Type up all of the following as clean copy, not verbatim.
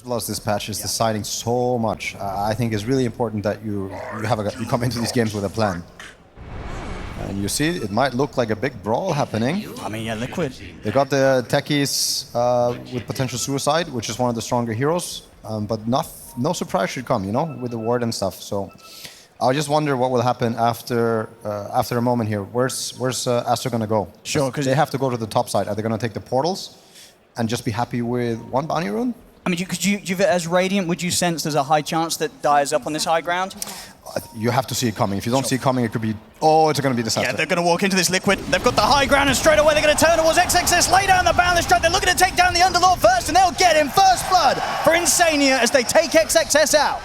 Plus, this patch is deciding so much. I think it's really important that you come into these games with a plan. And you see, it might look like a big brawl happening. I mean, yeah, Liquid. They got the techies with potential suicide, which is one of the stronger heroes. But no surprise should come, you know, with the ward and stuff. So I just wonder what will happen after a moment here. Where's Aster gonna go? Sure, because they have to go to the top side. Are they gonna take the portals and just be happy with one bounty rune? I mean, could you view it as Radiant? Would you sense there's a high chance that dies up on this high ground? You have to see it coming. If you don't see it coming, it could be, oh, it's going to be disaster. Yeah, they're going to walk into this Liquid. They've got the high ground, and straight away they're going to turn towards XXS, lay down the boundless strike. They're looking to take down the Underlord first, and they'll get him first blood for Insania as they take XXS out.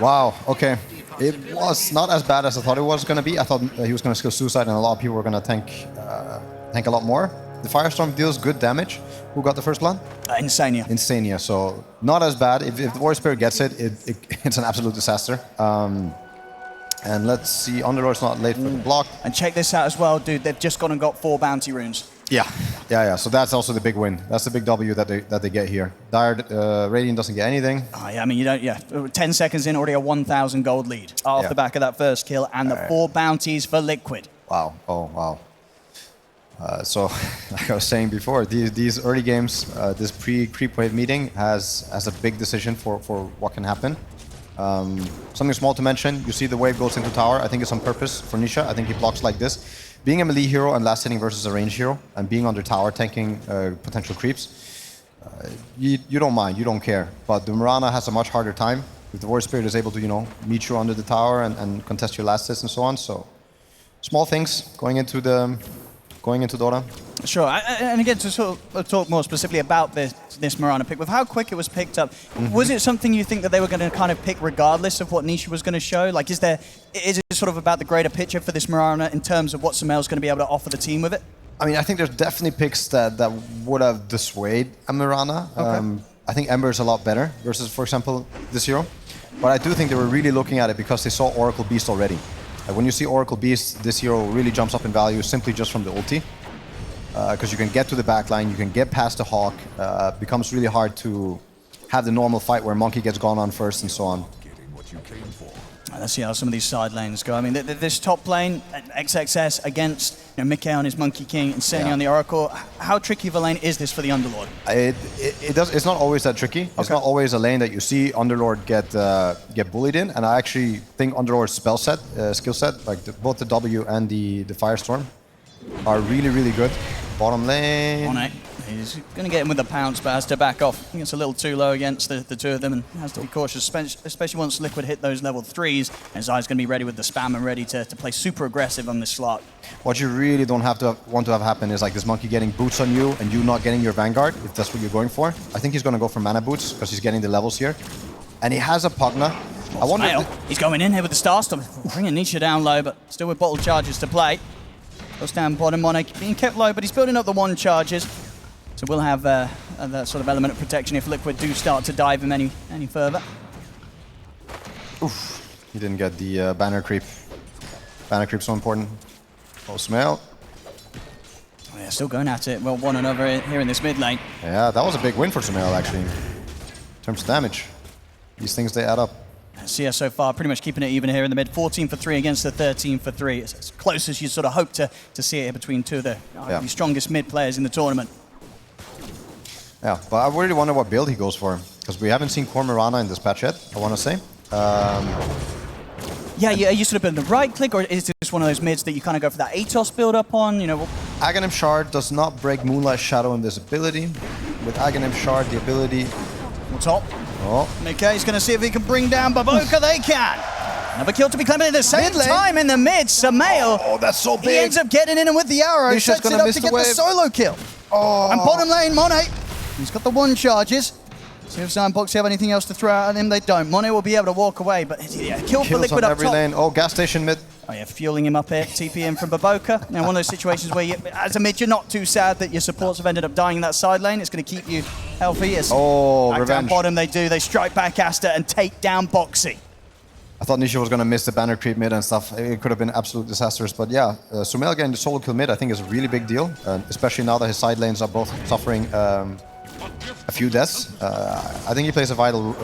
Wow, okay. It was not as bad as I thought it was going to be. I thought he was going to skill suicide, and a lot of people were going to tank a lot more. The Firestorm deals good damage. Who got the first blood? Insania. Insania, so not as bad. If the Warrior Spirit gets it, it's an absolute disaster. And let's see, Underlord's not late for the block. And check this out as well, dude. They've just gone and got 4 bounty runes. Yeah. So that's also the big win. That's the big W that they get here. Dire Radiant doesn't get anything. Oh, yeah, I mean, you don't. Yeah, 10 seconds in, already a 1,000 gold lead off the back of that first kill, and the 4 bounties for Liquid. Wow. Oh, wow. So, like I was saying before, these early games, this pre-creep wave meeting has a big decision for what can happen. Something small to mention, you see the wave goes into tower. I think it's on purpose for Nisha. I think he blocks like this. Being a melee hero and last hitting versus a range hero, and being under tower tanking potential creeps, you don't mind, you don't care. But the Mirana has a much harder time. If the Warrior Spirit is able to, you know, meet you under the tower and contest your last hits and so on. So, small things going into Dota. Sure, and again, to sort of talk more specifically about this Mirana pick, with how quick it was picked up, was it something you think that they were going to kind of pick regardless of what Nisha was going to show? Like, is it sort of about the greater picture for this Mirana in terms of what Sumail's going to be able to offer the team with it? I mean, I think there's definitely picks that would have dissuaded a Mirana. Okay. I think Ember is a lot better versus, for example, this hero. But I do think they were really looking at it because they saw Oracle Beast already. When you see Oracle Beast, this hero really jumps up in value simply just from the ulti. Because you can get to the backline, you can get past the Hawk. Becomes really hard to have the normal fight where Monkey gets gone on first and so on. Let's see how some of these side lanes go. I mean, this top lane, XXS against Mickey on his Monkey King and Insania on the Oracle. How tricky of a lane is this for the Underlord? It's not always that tricky. It's not always a lane that you see Underlord get bullied in. And I actually think Underlord's skill set, like both the W and the Firestorm, are really, really good. Bottom lane. He's going to get him with a pounce, but has to back off. I think it's a little too low against the two of them and has to be cautious, especially once Liquid hit those level 3s. And Zai's going to be ready with the spam and ready to play super aggressive on this slot. What you really don't want to have happen is like this Monkey getting boots on you and you not getting your Vanguard, if that's what you're going for. I think he's going to go for mana boots because he's getting the levels here. And he has a Pugna. I wonder. He's going in here with the Starstorm, bringing Nisha down low, but still with bottle charges to play. Goes down bottom, Monarch being kept low, but he's building up the 1 charges. So we'll have that sort of element of protection if Liquid do start to dive him any further. Oof, he didn't get the banner creep. Banner creep so important. Oh, Sumail. Oh, yeah, still going at it. Well, one another here in this mid lane. Yeah, that was a big win for Sumail actually. In terms of damage. These things, they add up. CS so far pretty much keeping it even here in the mid. 14 for 3 against the 13 for 3. It's as close as you sort of hope to see it here between two of the strongest mid players in the tournament. Yeah, but I really wonder what build he goes for, because we haven't seen Core Mirana in this patch yet, I want to say. Yeah, are you sort of building the right click, or is this one of those mids that you kind of go for that Atos build up on? You know, Aghanim Shard does not break Moonlight Shadow Invisibility. With Aghanim Shard, the ability... top. Oh. Mickey's going to see if he can bring down Baboka. They can. Another kill to be claimed at the same time in the mid. Sumail. Oh, that's so big. He ends up getting in with the arrow. Nisha's sets it up to get the solo kill. Oh. And bottom lane, Monet. He's got the 1 charges. See if Zionbox have anything else to throw out at him. They don't. Monet will be able to walk away, but yeah, kill for Liquid up top. Lane. Oh, gas station mid. Oh yeah, fueling him up here. TP in from Baboka. Now, one of those situations where, as a mid, you're not too sad that your supports have ended up dying in that side lane. It's going to keep you healthy. Oh, revenge. Down bottom, they do. They strike back Aster and take down Boxy. I thought Nisha was going to miss the banner creep mid and stuff. It could have been absolute disasters. But yeah, Sumail getting the solo kill mid I think is a really big deal. Especially now that his side lanes are both suffering a a few deaths. I think he plays a vital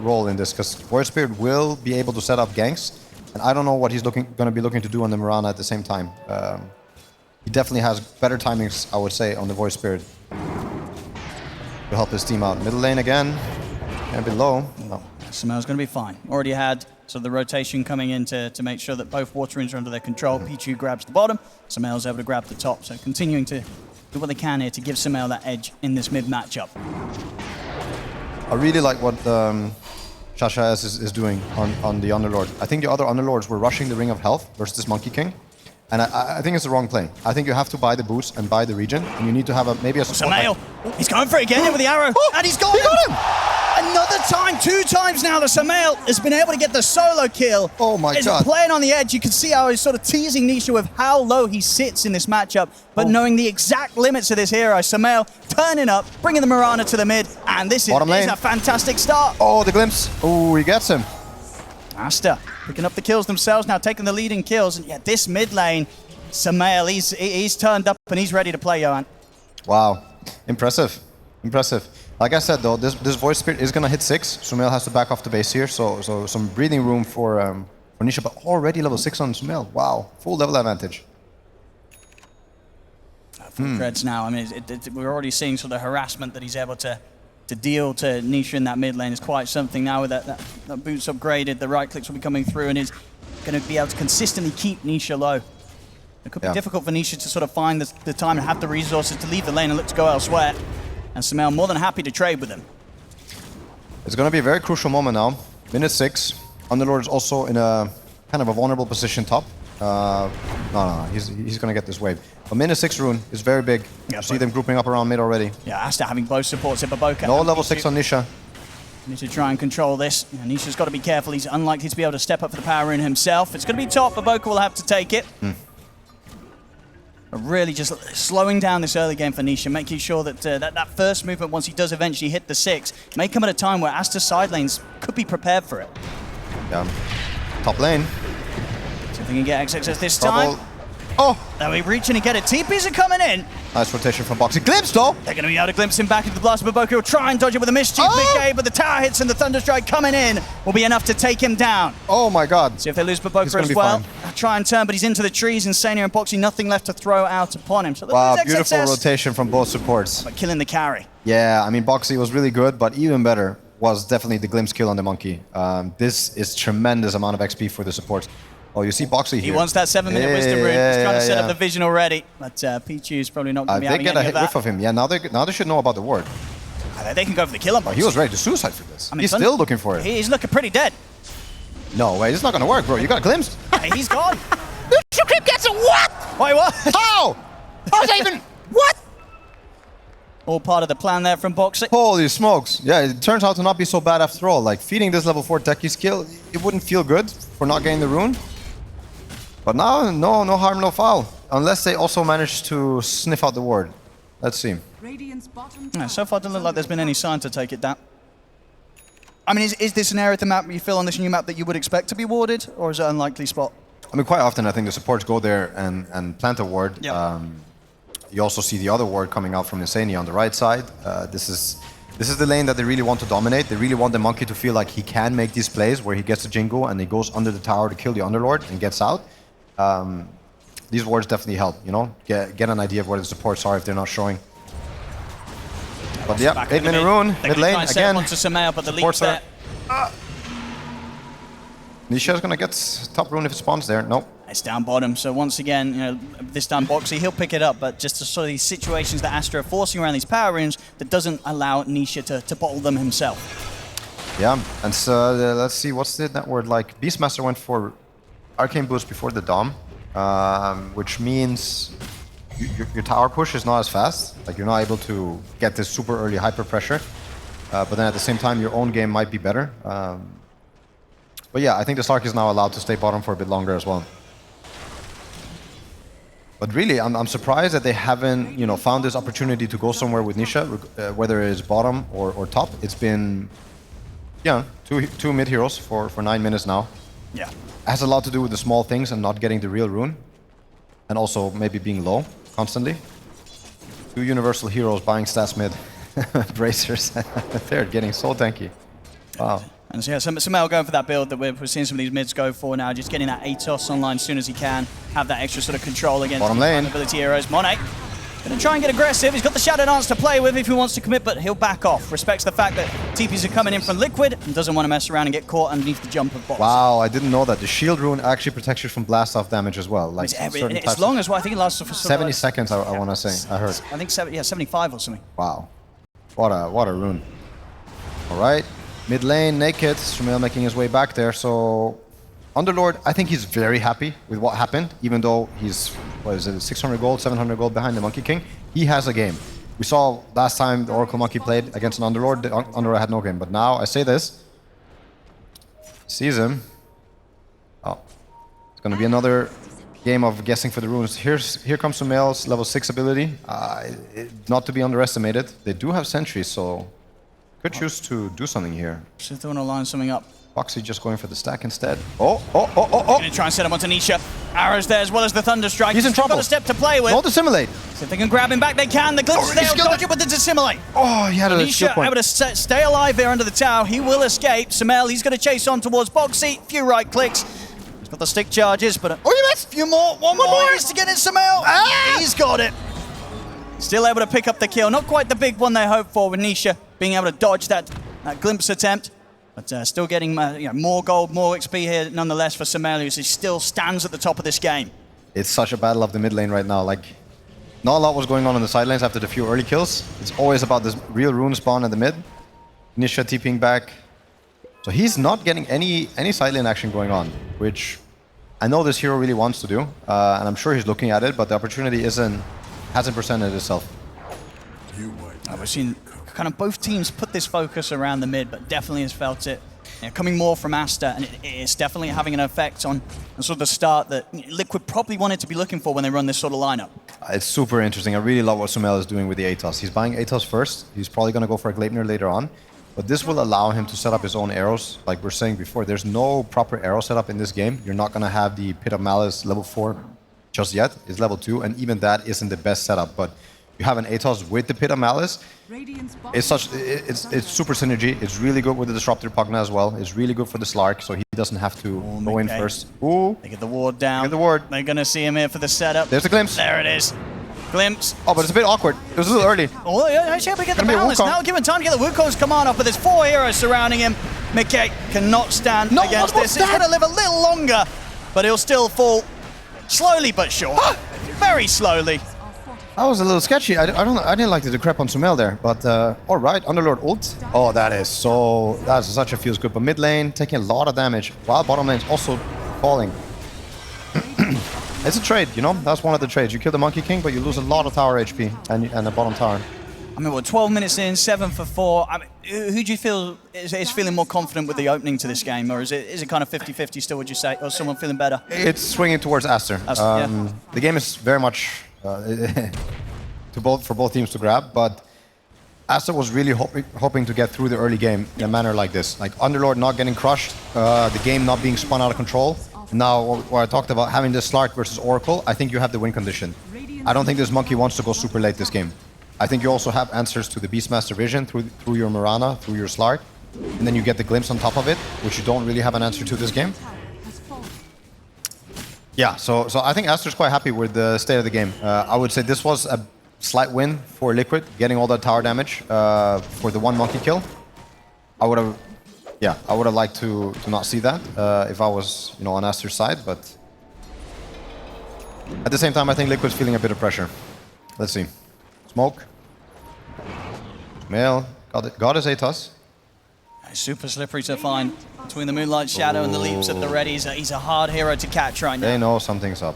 role in this because Warrior Spirit will be able to set up ganks, and I don't know what he's going to be looking to do on the Mirana at the same time. He definitely has better timings, I would say, on the Void Spirit to help his team out. Middle lane again, a bit low. No. Samel's going to be fine. Already had sort of the rotation coming in to make sure that both water runes are under their control. Pichu grabs the bottom, Samel's able to grab the top. So continuing to do what they can here to give Samel that edge in this mid matchup. I really like what Shasha is doing on the Underlord. I think the other Underlords were rushing the Ring of Health versus this Monkey King. And I think it's the wrong play. I think you have to buy the boost and buy the regen, and you need to have maybe a support. Samel, he's going for it again with the arrow, and he's got him! Another time, 2 times now that Samel has been able to get the solo kill. Oh my He's god. playing on the edge. You can see how he's sort of teasing Nisha with how low he sits in this matchup, but knowing the exact limits of this hero. Samel turning up, bringing the Mirana to the mid, and this is a fantastic start. Oh, the glimpse. Oh, he gets him. Aster picking up the kills themselves now, taking the lead in kills. And yeah, this mid lane, Samel, he's turned up and he's ready to play, Johan. Wow, impressive, impressive. Like I said though, this Void Spirit is gonna hit 6. Sumel has to back off the base here, so some breathing room for Nisha, but already level 6 on Sumel. Wow, full level advantage. Full dreads now. I mean, we're already seeing sort of harassment that he's able to deal to Nisha in that mid lane is quite something now with that boots upgraded, the right clicks will be coming through and is going to be able to consistently keep Nisha low. It could be difficult for Nisha to sort of find the time and have the resources to leave the lane and look to go elsewhere. And Samel more than happy to trade with him. It's going to be a very crucial moment now. Minute 6. Underlord is also in a kind of a vulnerable position top. No, he's going to get this wave. But minute 6 rune is very big. You see them grouping up around mid already. Yeah, Aster having both supports in Baboka. No level 6 on Nisha. Need to try and control this. Yeah, Nisha's got to be careful. He's unlikely to be able to step up for the power rune himself. It's going to be top. Baboka will have to take it. But really just slowing down this early game for Nisha, making sure that that first movement, once he does eventually hit the 6, may come at a time where Aster's side lanes could be prepared for it. Yeah. Top lane. See if they can get XXS this time. Oh! Now we reach in and get it. TPs are coming in. Nice rotation from Boxy. Glimpse though! They're going to be able to glimpse him back into the blast. Baboka will try and dodge it with a mischief pick A, but the tower hits and the Thunderstrike coming in will be enough to take him down. Oh my god. See if they lose Baboka as well. Try and turn, but he's into the trees. Insania and Boxy, nothing left to throw out upon him. So wow, beautiful rotation from both supports. But killing the carry. Yeah, I mean, Boxy was really good, but even better was definitely the glimpse kill on the monkey. This is tremendous amount of XP for the supports. Oh, you see Boxy here. He wants that 7-minute wisdom rune. He's trying to set up the vision already. But Pichu's probably not going to be having any of that. They get a hit whiff of him. Yeah, now they should know about the ward. They can go for the kill on Boxy. He was ready to suicide for this. I mean, he's still looking for it. He's looking pretty dead. No way, it's not going to work, bro. You got a glimpse. He's gone. Your creep gets a what? Wait, what? How? How's that even... What? All part of the plan there from Boxy. Holy smokes. Yeah, it turns out to not be so bad after all. Like, feeding this level 4 techie skill, it wouldn't feel good for not getting the rune. But now, no harm, no foul. Unless they also manage to sniff out the ward. Let's see. Yeah, so far, it doesn't look like there's been any sign to take it down. I mean, is this an area of the map you feel on this new map that you would expect to be warded? Or is it an unlikely spot? I mean, quite often I think the supports go there and plant a ward. Yep. You also see the other ward coming out from Insania on the right side. This is the lane that they really want to dominate. They really want the monkey to feel like he can make these plays where he gets a Jingle and he goes under the tower to kill the Underlord and gets out. These wards definitely help, you know, get an idea of where the supports are if they're not showing. But yeah, 8-minute rune, mid lane again. But the lead's there. Nisha's gonna get top rune if it spawns there. Nope. It's down bottom, so once again, you know, this time Boxy, he'll pick it up, but just to sort of these situations that Aster are forcing around these power runes that doesn't allow Nisha to bottle them himself. Yeah, and so let's see, what's that word like? Beastmaster went for Arcane Boost before the Dom, which means your tower push is not as fast. Like, you're not able to get this super early hyper pressure, but then at the same time, your own game might be better. But yeah, I think the Stark is now allowed to stay bottom for a bit longer as well. But really, I'm surprised that they haven't, you know, found this opportunity to go somewhere with Nisha, whether it's bottom or top. It's been, yeah, two mid heroes for 9 minutes now. Yeah. It has a lot to do with the small things and not getting the real rune. And also maybe being low constantly. 2 universal heroes buying stats mid. Bracers. They're getting so tanky. Wow. And so yeah, Samel going for that build that we're seeing some of these mids go for now, just getting that Atos online as soon as he can, have that extra sort of control against Bottom the lane. ability heroes. Monet gonna try and get aggressive. He's got the Shadow Dance to play with if he wants to commit, but he'll back off. Respects the fact that TPs are coming in from Liquid and doesn't want to mess around and get caught underneath the jump of box. Wow, I didn't know that. The shield rune actually protects you from blast off damage as well. Like It's long as well. I think it lasts for 70 seconds, I want to say. I heard. I think 75 or something. Wow. What a rune. All right. Mid lane, naked. Shamil making his way back there. So Underlord, I think he's very happy with what happened, even though he's, what is it, 600 gold, 700 gold behind the Monkey King. He has a game. We saw last time the Oracle Monkey played against an Underlord, the Underlord had no game. But now I say this, sees him. Oh, it's going to be another game of guessing for the runes. Here comes Sumail's level 6 ability. Not to be underestimated. They do have sentries, so could choose to do something here. Should want to line something up. Foxy just going for the stack instead. Oh! Gonna try and set him onto Nisha. Arrows there as well as the Thunder Strike. He's in trouble. Got a step to play with. No dissimulate. See if they can grab him back, they can. The glimpse is there, dodge it with the dissimulate. Oh, he had a skill Nisha point. able to stay alive there under the tower. He will escape. Samel, he's going to chase on towards Boxy. Few right clicks. He's got the stick charges, but a few more. One more. He needs to get in Samel. He's got it. Still able to pick up the kill. Not quite the big one they hoped for with Nisha being able to dodge that glimpse attempt. But still getting more gold, more XP here nonetheless for Samel, who still stands at the top of this game. It's such a battle of the mid lane right now. Like, not a lot was going on the side lanes after the few early kills. It's always about this real rune spawn in the mid. Nisha TPing back. So he's not getting any side lane action going on, which I know this hero really wants to do, and I'm sure he's looking at it, but the opportunity hasn't presented itself. We've seen kind of both teams put this focus around the mid, but definitely has felt it coming more from Aster, and it's definitely having an effect on sort of the start that Liquid probably wanted to be looking for when they run this sort of lineup. It's super interesting. I really love what Sumail is doing with the Atos. He's buying Atos first. He's probably going to go for a Gleipnir later on. But this will allow him to set up his own arrows. Like we're saying before, there's no proper arrow setup in this game. You're not going to have the Pit of Malice level 4 just yet. It's level 2, and even that isn't the best setup. But you have an Atos with the Pit of Malice. It's super synergy. It's really good with the Disruptor Pugna as well. It's really good for the Slark, so he doesn't have to go in first. Ooh. They get the ward down. Get the ward. They're going to see him here for the setup. There's the glimpse. There it is. Glimpse. Oh, but it's a bit awkward. It was a little early. Oh, yeah, actually able to get the balance. Now given time to get the Wukong's command up, but there's 4 heroes surrounding him. Mickey cannot stand against this. He's going to live a little longer, but he'll still fall slowly but sure. Very slowly. That was a little sketchy. I didn't like the decrep on Sumail there, but all right, Underlord ult. Oh, that's such a feels good. But mid lane taking a lot of damage, while bottom lane's also falling. It's a trade, you know. That's one of the trades. You kill the Monkey King, but you lose a lot of tower HP and the bottom tower. I mean, we're 12 minutes in, 7 for 4. I mean, who do you feel is feeling more confident with the opening to this game, or is it kind of 50-50 still? Would you say, or someone feeling better? It's swinging towards Aster. Yeah. The game is very much for both teams to grab, but Aster was really hoping to get through the early game in a manner like this. Like Underlord not getting crushed, the game not being spun out of control. Now, what I talked about, having this Slark versus Oracle, I think you have the win condition. I don't think this Monkey wants to go super late this game. I think you also have answers to the Beastmaster Vision through your Mirana, through your Slark, and then you get the Glimpse on top of it, which you don't really have an answer to this game. Yeah, so I think Aster's quite happy with the state of the game. I would say this was a slight win for Liquid, getting all that tower damage for the 1 Monkey kill. I would have liked to not see that if I was, on Aster's side, but at the same time, I think Liquid's feeling a bit of pressure. Let's see. Smoke. Mail. Got his Atos. Super slippery to find between the Moonlight Shadow and the leaps at the ready. He's a hard hero to catch right now. They know something's up.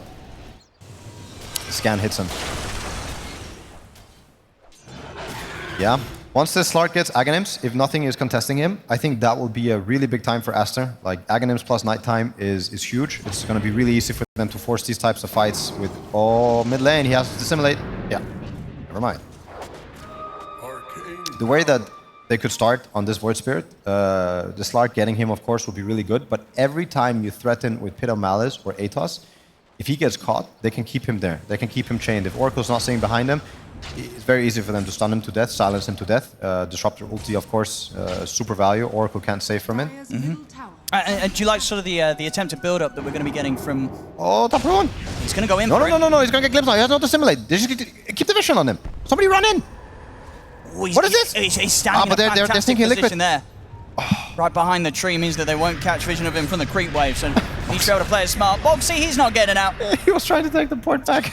The scan hits him. Yeah. Once this Slark gets Aghanims, if nothing is contesting him, I think that will be a really big time for Aster. Like, Aghanims plus Nighttime is huge. It's going to be really easy for them to force these types of fights with... Oh, mid lane, he has to dissimulate. Yeah, never mind. The way that they could start on this Void Spirit, the Slark getting him, of course, would be really good. But every time you threaten with Pit of Malice or Atos, if he gets caught, they can keep him there. They can keep him chained. If Oracle's not staying behind him, it's very easy for them to stun him to death, silence him to death. Disruptor ulti, of course, super value. Oracle can't save from it. And do you like sort of the attempted build-up that we're going to be getting from... Oh, top ruin! He's going to go in No, for no, it. no, no, no, he's going to get glimpsed now. He has no to simulate. They just keep the vision on him. Somebody run in! Ooh, What is this? He's standing but in a they're fantastic stinking liquid. position there. Right behind the tree means that they won't catch vision of him from the creep wave, so he needs to be able to play it smart. Boxy, he's not getting out. He was trying to take the port back.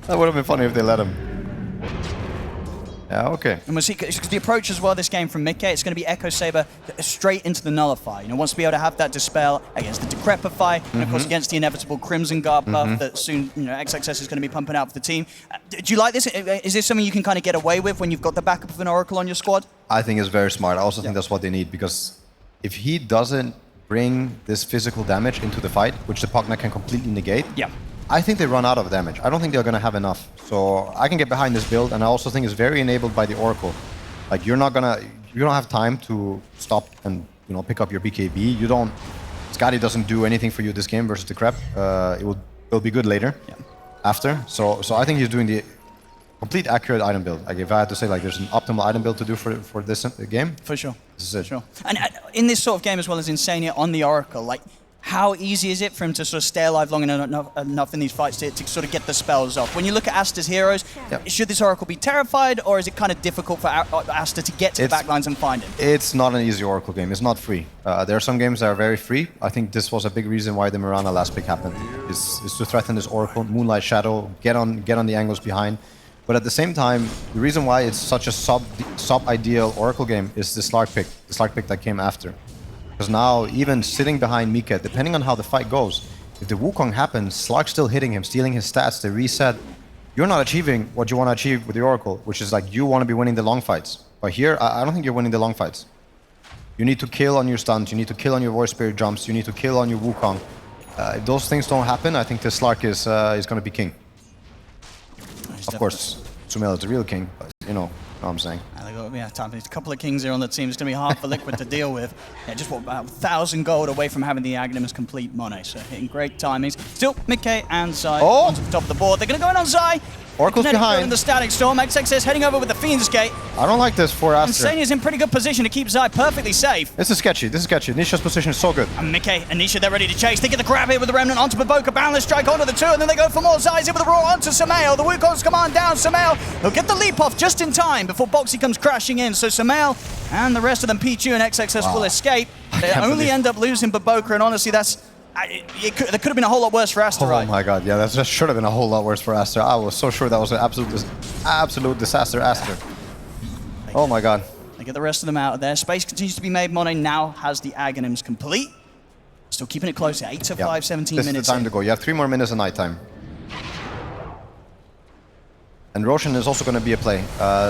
That would have been funny if they let him. Yeah, okay. And we'll see, because the approach as well this game from Mickey, it's going to be Echo Saber straight into the Nullify. You know, wants to be able to have that Dispel against the Decrepify, and of course against the inevitable Crimson Guard buff that soon, you know, XXS is going to be pumping out for the team. Do you like this? Is this something you can kind of get away with when you've got the backup of an Oracle on your squad? I think it's very smart. I also think that's what they need, because if he doesn't bring this physical damage into the fight, which the Pugna can completely negate, I think they run out of damage. I don't think they're going to have enough. So I can get behind this build, and I also think it's very enabled by the Oracle. Like, you don't have time to stop and, you know, pick up your BKB. Skadi doesn't do anything for you this game versus the Crep. It'll be good later, after. So I think he's doing the complete accurate item build. Like, if I had to say, like, there's an optimal item build to do for this game. For sure. This is it. Sure. And in this sort of game as well as Insania on the Oracle, like, how easy is it for him to sort of stay alive long enough in these fights to sort of get the spells off? When you look at Aster's heroes, should this Oracle be terrified, or is it kind of difficult for Aster to get to the backlines and find him? It's not an easy Oracle game. It's not free. There are some games that are very free. I think this was a big reason why the Mirana last pick happened, is to threaten this Oracle, Moonlight Shadow, get on the angles behind. But at the same time, the reason why it's such a sub-ideal Oracle game is the Slark pick that came after. Because now, even sitting behind Mika, depending on how the fight goes, if the Wukong happens, Slark's still hitting him, stealing his stats, they reset. You're not achieving what you want to achieve with the Oracle, which is like you want to be winning the long fights. But here, I don't think you're winning the long fights. You need to kill on your stuns, you need to kill on your Voice Spirit jumps, you need to kill on your Wukong. If those things don't happen, I think the Slark is going to be king. Of course, Sumail is the real king, but you know what I'm saying. Yeah, there's a couple of kings here on the team. It's going to be hard for Liquid to deal with. Yeah, just about 1,000 gold away from having the Aghanim's complete Monet. So hitting great timings. Still, Mickey and Zai on top of the board. They're going to go in on Zai. Oracle's behind. In the Static Storm. XXS heading over with the Fiend's Gate. I don't like this for Aster. Insania's in pretty good position to keep Zai perfectly safe. This is sketchy. Nisha's position is so good. And Mickey and Nisha, they're ready to chase. They get the grab here with the Remnant onto Baboka. Boundless strike onto the two, and then they go for more. Zai's in with the Roar onto Sumail. The Wukong's command down. Sumail, they'll get the leap off just in time before Boxy comes crashing in. So Sumail and the rest of them, Pichu and XXS, will escape. They only end up losing Baboka, and honestly, that's... there could have been a whole lot worse for Aster, right? Oh my god, yeah, that should have been a whole lot worse for Aster. I was so sure that was an absolute disaster, Aster. Oh my god. They get the rest of them out of there. Space continues to be made. Monet now has the Aghanims complete. Still keeping it close. 8 to 5, 17 minutes. This is the time to go. You have 3 more minutes of night time. And Roshan is also going to be a play.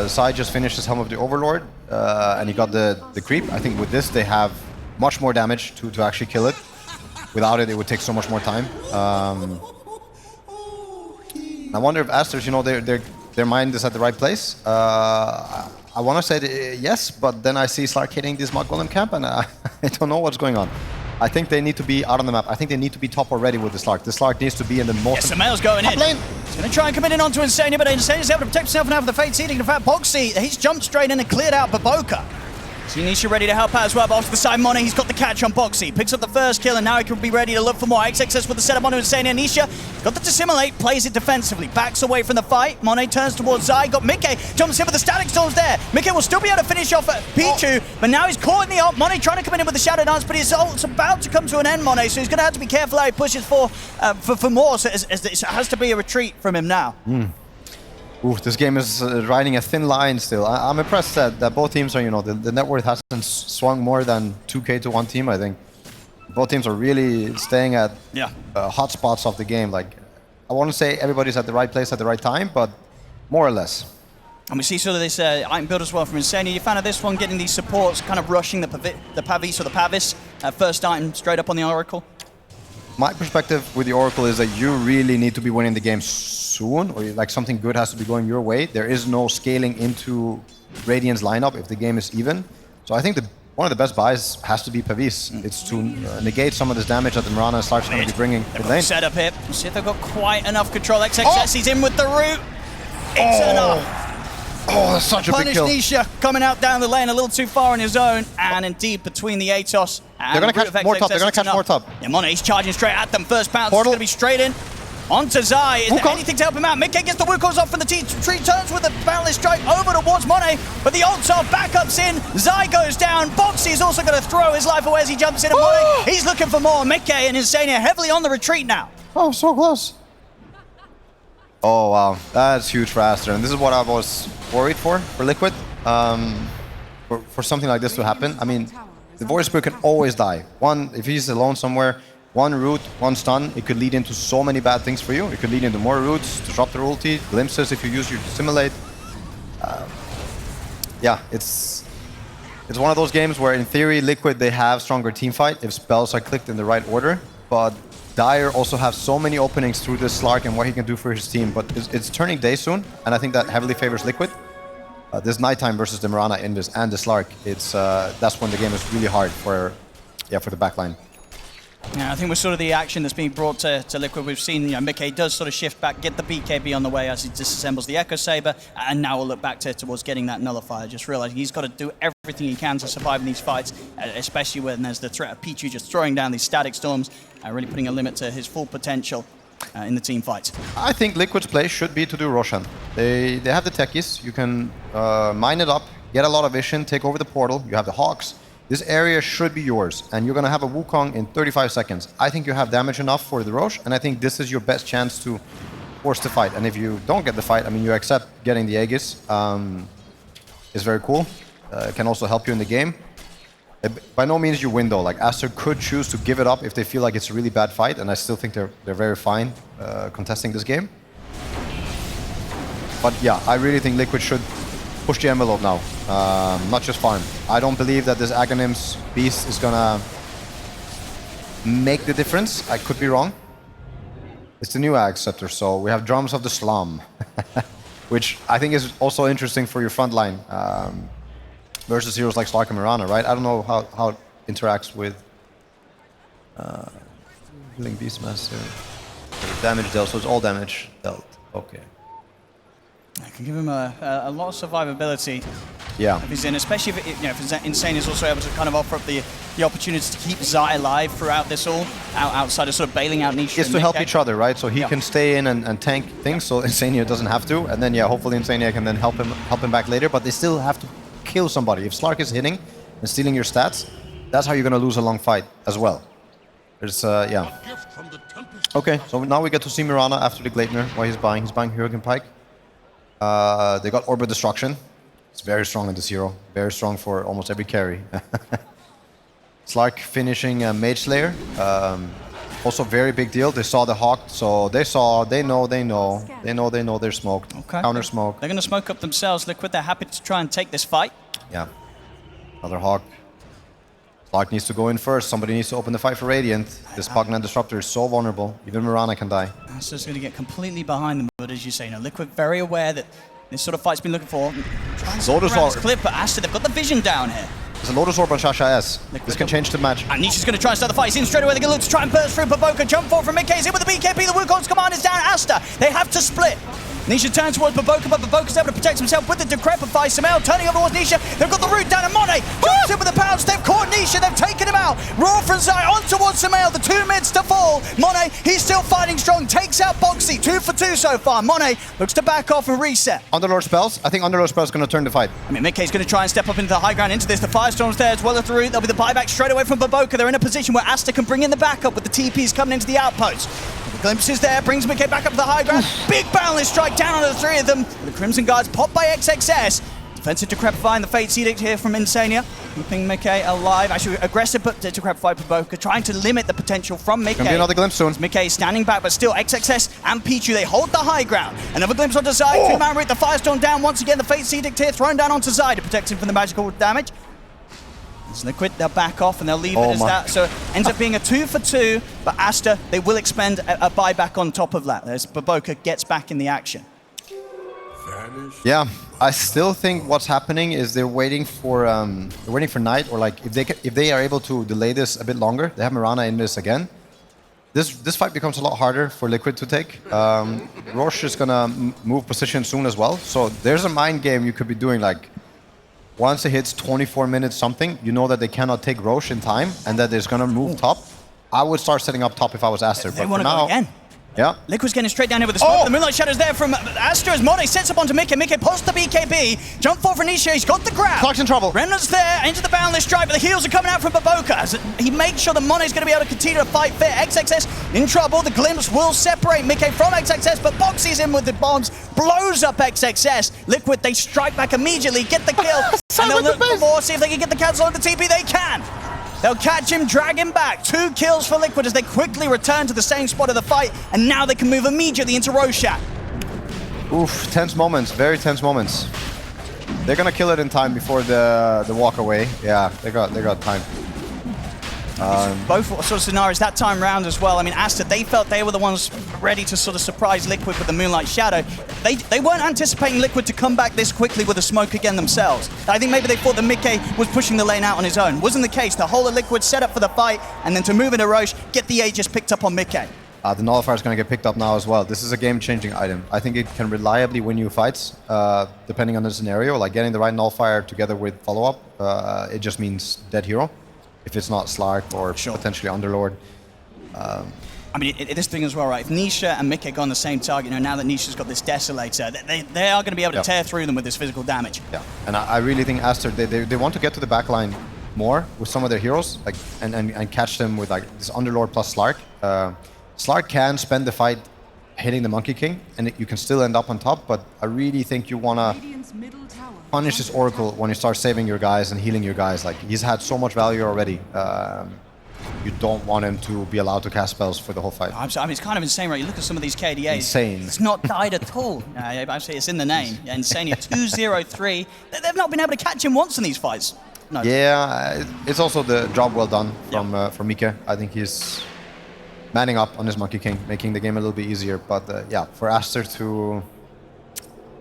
Sai just finished his Helm of the Overlord, and he got the creep. I think with this, they have much more damage to actually kill it. Without it, it would take so much more time. I wonder if Aster's, you know, their mind is at the right place. I want to say yes, but then I see Slark hitting this Mud Golem camp, and I don't know what's going on. I think they need to be out on the map. I think they need to be top already with the Slark. The Slark needs to be in the most... Yes, Sumail's going in. Lane. He's going to try and come in onto Insania, but Insania's able to protect himself and have the Fate Seeding. In fact, Boxy, he's jumped straight in and cleared out Baboka. See Nisha ready to help out as well, but off to the side, Monet, he's got the catch on Boxy. Picks up the first kill, and now he can be ready to look for more. XXS with the setup onto Insania. Nisha got the Dissimulate, plays it defensively, backs away from the fight. Monet turns towards Zai, got Mickey, jumps in with the Static Storms there. Mickey will still be able to finish off at Pichu, but now he's caught in the ult. Monet trying to come in with the Shadow Dance, but his ult's about to come to an end, Monet, so he's going to have to be careful how he pushes for more, so it has to be a retreat from him now. Ooh, this game is riding a thin line still. I'm impressed that both teams are, you know, the net worth hasn't swung more than 2K to one team, I think. Both teams are really staying at hot spots of the game. Like, I want to say everybody's at the right place at the right time, but more or less. And we see sort of this item build as well from Insania. You found of this one, getting these supports, kind of rushing the Pavis or the Pavis. First item straight up on the Oracle. My perspective with the Oracle is that you really need to be winning the game soon, or like something good has to be going your way. There is no scaling into Radiant's lineup if the game is even. So I think the one of the best buys has to be Pavis. It's to negate some of this damage that the Mirana and Slark's going to be bringing to lane. Set up here. See if they've got quite enough control. XXS, he's in with the root. It's enough. Oh, that's such a big kill. Nisha coming out down the lane a little too far on his own. And indeed, between the Atos and they're going to catch more top. They're going to catch more top. Yeah, Mone's charging straight at them. First bounce is Portal. going to be straight in. Onto Zai. Is there Wukong. anything to help him out? Mickey gets the Wukong's off from the tree, turns with a boundless strike over towards Monet, but the ults are backups in. Zai goes down. Boxy is also going to throw his life away as he jumps in at Monet. He's looking for more. Mickey and Insania heavily on the retreat now. Oh, so close. Oh, wow. That's huge for Aster. And this is what I was worried for Liquid. For something like this to happen. I mean, the Voice Spear can always die. If he's alone somewhere, one root, one stun, it could lead into so many bad things for you. It could lead into more roots, disrupt their ulti, glimpses if you use your Simulate. Yeah, it's one of those games where in theory Liquid, they have stronger team fight if spells are clicked in the right order. But Dire also has so many openings through this Slark and what he can do for his team. But it's turning day soon, and I think that heavily favors Liquid. This nighttime versus the Mirana Invis and the Slark, that's when the game is really hard for the backline. Yeah, I think with sort of the action that's being brought to Liquid, we've seen, Mickey does sort of shift back, get the BKB on the way as he disassembles the Echo Saber, and now we'll look back towards getting that Nullifier, just realizing he's got to do everything he can to survive in these fights, especially when there's the threat of Pichu just throwing down these static storms, really putting a limit to his full potential in the team fights. I think Liquid's play should be to do Roshan. They have the techies, you can mine it up, get a lot of vision, take over the portal, you have the Hawks. This area should be yours, and you're going to have a Wukong in 35 seconds. I think you have damage enough for the Roche, and I think this is your best chance to force the fight. And if you don't get the fight, I mean, you accept getting the Aegis. Is very cool. It can also help you in the game. By no means you win, though. Like, Aster could choose to give it up if they feel like it's a really bad fight, and I still think they're very fine contesting this game. But yeah, I really think Liquid should push the envelope now, not just farm. I don't believe that this Aghanims beast is gonna make the difference. I could be wrong. It's the new Ag Scepter, so we have Drums of the Slum, which I think is also interesting for your front line versus heroes like Slark and Mirana, right? I don't know how it interacts with Healing Beastmaster. Damage dealt, so it's all damage dealt. Okay. I can give him a lot of survivability. Yeah. If he's in, especially if Insane is also able to kind of offer up the opportunity to keep Zai alive throughout this all, outside of sort of bailing out Nisha. It's to help each other, right? So he can stay in and tank things, so Insania doesn't have to. And then, yeah, hopefully Insania can then help him back later. But they still have to kill somebody. If Slark is hitting and stealing your stats, that's how you're going to lose a long fight as well. There's, yeah. Okay, so now we get to see Mirana after the Gleipnir, what he's buying. He's buying Hurricane Pike. They got Orbit Destruction. It's very strong in this hero. Very strong for almost every carry. Slark finishing Mage Slayer. Also very big deal. They saw the Hawk, so they know they're smoked. Okay. Counter smoke. They're going to smoke up themselves, Liquid. They're happy to try and take this fight. Yeah. Another Hawk. Slark needs to go in first. Somebody needs to open the fight for Radiant. This Pugnan Disruptor is so vulnerable. Even Mirana can die. Aster's going to get completely behind them, but as you say, Liquid very aware that this sort of fight's been looking for. Lotus Orb. Clip, but Aster, they've got the vision down here. There's a Lotus Orb on Shasha S. This can change the match. And Nisha's going to try and start the fight. He's in straight away. They're going to look to try and burst through. Baboka jump forward from mid-case in with the BKB. The Wukong's command is down. Aster, they have to split. Nisha turns towards Baboka, but Baboka's able to protect himself with the Decrepify. Samel turning over towards Nisha. They've got the root down, and Monet jumps in with the pounce. They've caught Nisha. They've taken him out. Raw from Zai on towards Samel. The two mids to fall. Monet, he's still fighting strong. Takes out Boxy. 2 for 2 so far. Monet looks to back off and reset. Underlord spells. I think Underlord spells going to turn the fight. I mean, Mickey's going to try and step up into the high ground into this. The Firestorm's there as well as the root. There'll be the buyback straight away from Baboka. They're in a position where Aster can bring in the backup with the TPs coming into the outpost. The glimpses there, brings Mickey back up to the high ground. Big boundless strike down onto the three of them. The Crimson Guards popped by XXS. Defensive Decrepify and the Fate's Edict here from Insania. Keeping Mickey alive. Actually aggressive, but Decrepify Baboka trying to limit the potential from Mickey. Gonna be another glimpse soon. Mickey standing back, but still XXS and Pichu, they hold the high ground. Another glimpse onto Zai. Oh. Two-man root, the Firestorm down once again. The Fate's Edict here thrown down onto Zai to protect him from the magical damage. As Liquid, they'll back off and they'll leave it as that. So it ends up being a 2 for 2, but Aster, they will expend a buyback on top of that as Baboka gets back in the action. Yeah, I still think what's happening is they're waiting for Knight, or like if they are able to delay this a bit longer, they have Mirana in this again. This fight becomes a lot harder for Liquid to take. Roche is gonna move position soon as well, so there's a mind game you could be doing. Like once it hits 24 minutes something, you know that they cannot take Roche in time and that it's gonna move top. I would start setting up top if I was Aster. They but want for to go now, again. yeah. Liquid's getting straight down here with the smoke. Oh! The Moonlight Shadow's there from Aster as Monet sets up onto Mickey. Mickey posts the BKB. Jump forward for Nisha. He's got the grab. Clark's in trouble. Remnant's there into the boundless drive, but the heals are coming out from Baboka. As he makes sure that Monet's going to be able to continue to fight fair. XXS in trouble. The glimpse will separate Mickey from XXS, but Boxy's in with the bombs. Blows up XXS. Liquid, they strike back immediately, get the kill. And they'll look for more, see if they can get the cancel on the TP. They can. They'll catch him, drag him back. 2 kills for Liquid as they quickly return to the same spot of the fight, and now they can move immediately into Roshan. Oof, tense moments, very tense moments. They're gonna kill it in time before the walk away. Yeah, they got time. Both sort of scenarios that time round as well. I mean, Aster, they felt they were the ones ready to sort of surprise Liquid with the Moonlight Shadow. They weren't anticipating Liquid to come back this quickly with the smoke again themselves. I think maybe they thought that Mickey was pushing the lane out on his own. Wasn't the case. The whole of Liquid set up for the fight, and then to move into Roche, get the Aegis picked up on Mickey. The Nullifier is going to get picked up now as well. This is a game-changing item. I think it can reliably win you fights, depending on the scenario. Like getting the right Nullifier together with follow-up, it just means dead hero. If it's not Slark or potentially Underlord. I mean, this thing as well, right? If Nisha and Mickey go on the same target, you know, now that Nisha's got this Desolator, they are going to be able to tear through them with this physical damage. Yeah, and I really think Aster, they want to get to the backline more with some of their heroes, like and catch them with like this Underlord plus Slark. Slark can spend the fight hitting the Monkey King, and you can still end up on top, but I really think you want to punish this Oracle when you start saving your guys and healing your guys. Like, he's had so much value already. You don't want him to be allowed to cast spells for the whole fight. I mean, it's kind of insane, right? You look at some of these KDAs. Insane. It's not died at all. Actually, it's in the name. Yeah, insane. 2-0-3. They've not been able to catch him once in these fights. No. Yeah, it's also the job well done from Mika. I think he's manning up on his Monkey King, making the game a little bit easier. But yeah, for Aster to...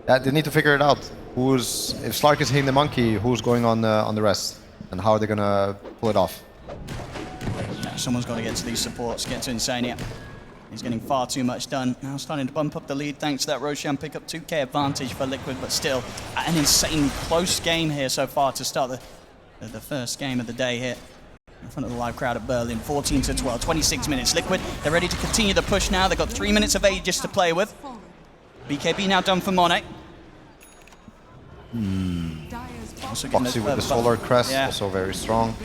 Yeah, they need to figure it out. If Slark is hitting the Monkey, who's going on the rest? And how are they going to pull it off? Yeah, someone's got to get to these supports, get to Insania. He's getting far too much done. Now starting to bump up the lead thanks to that Roshan pick up 2k advantage for Liquid, but still an insane close game here so far to start the first game of the day here. In front of the live crowd at Berlin, 14-12, 26 minutes. Liquid, they're ready to continue the push now. They've got 3 minutes of Aegis to play with. BKB now done for Monet. Boxy with the Solar Crest, also very strong.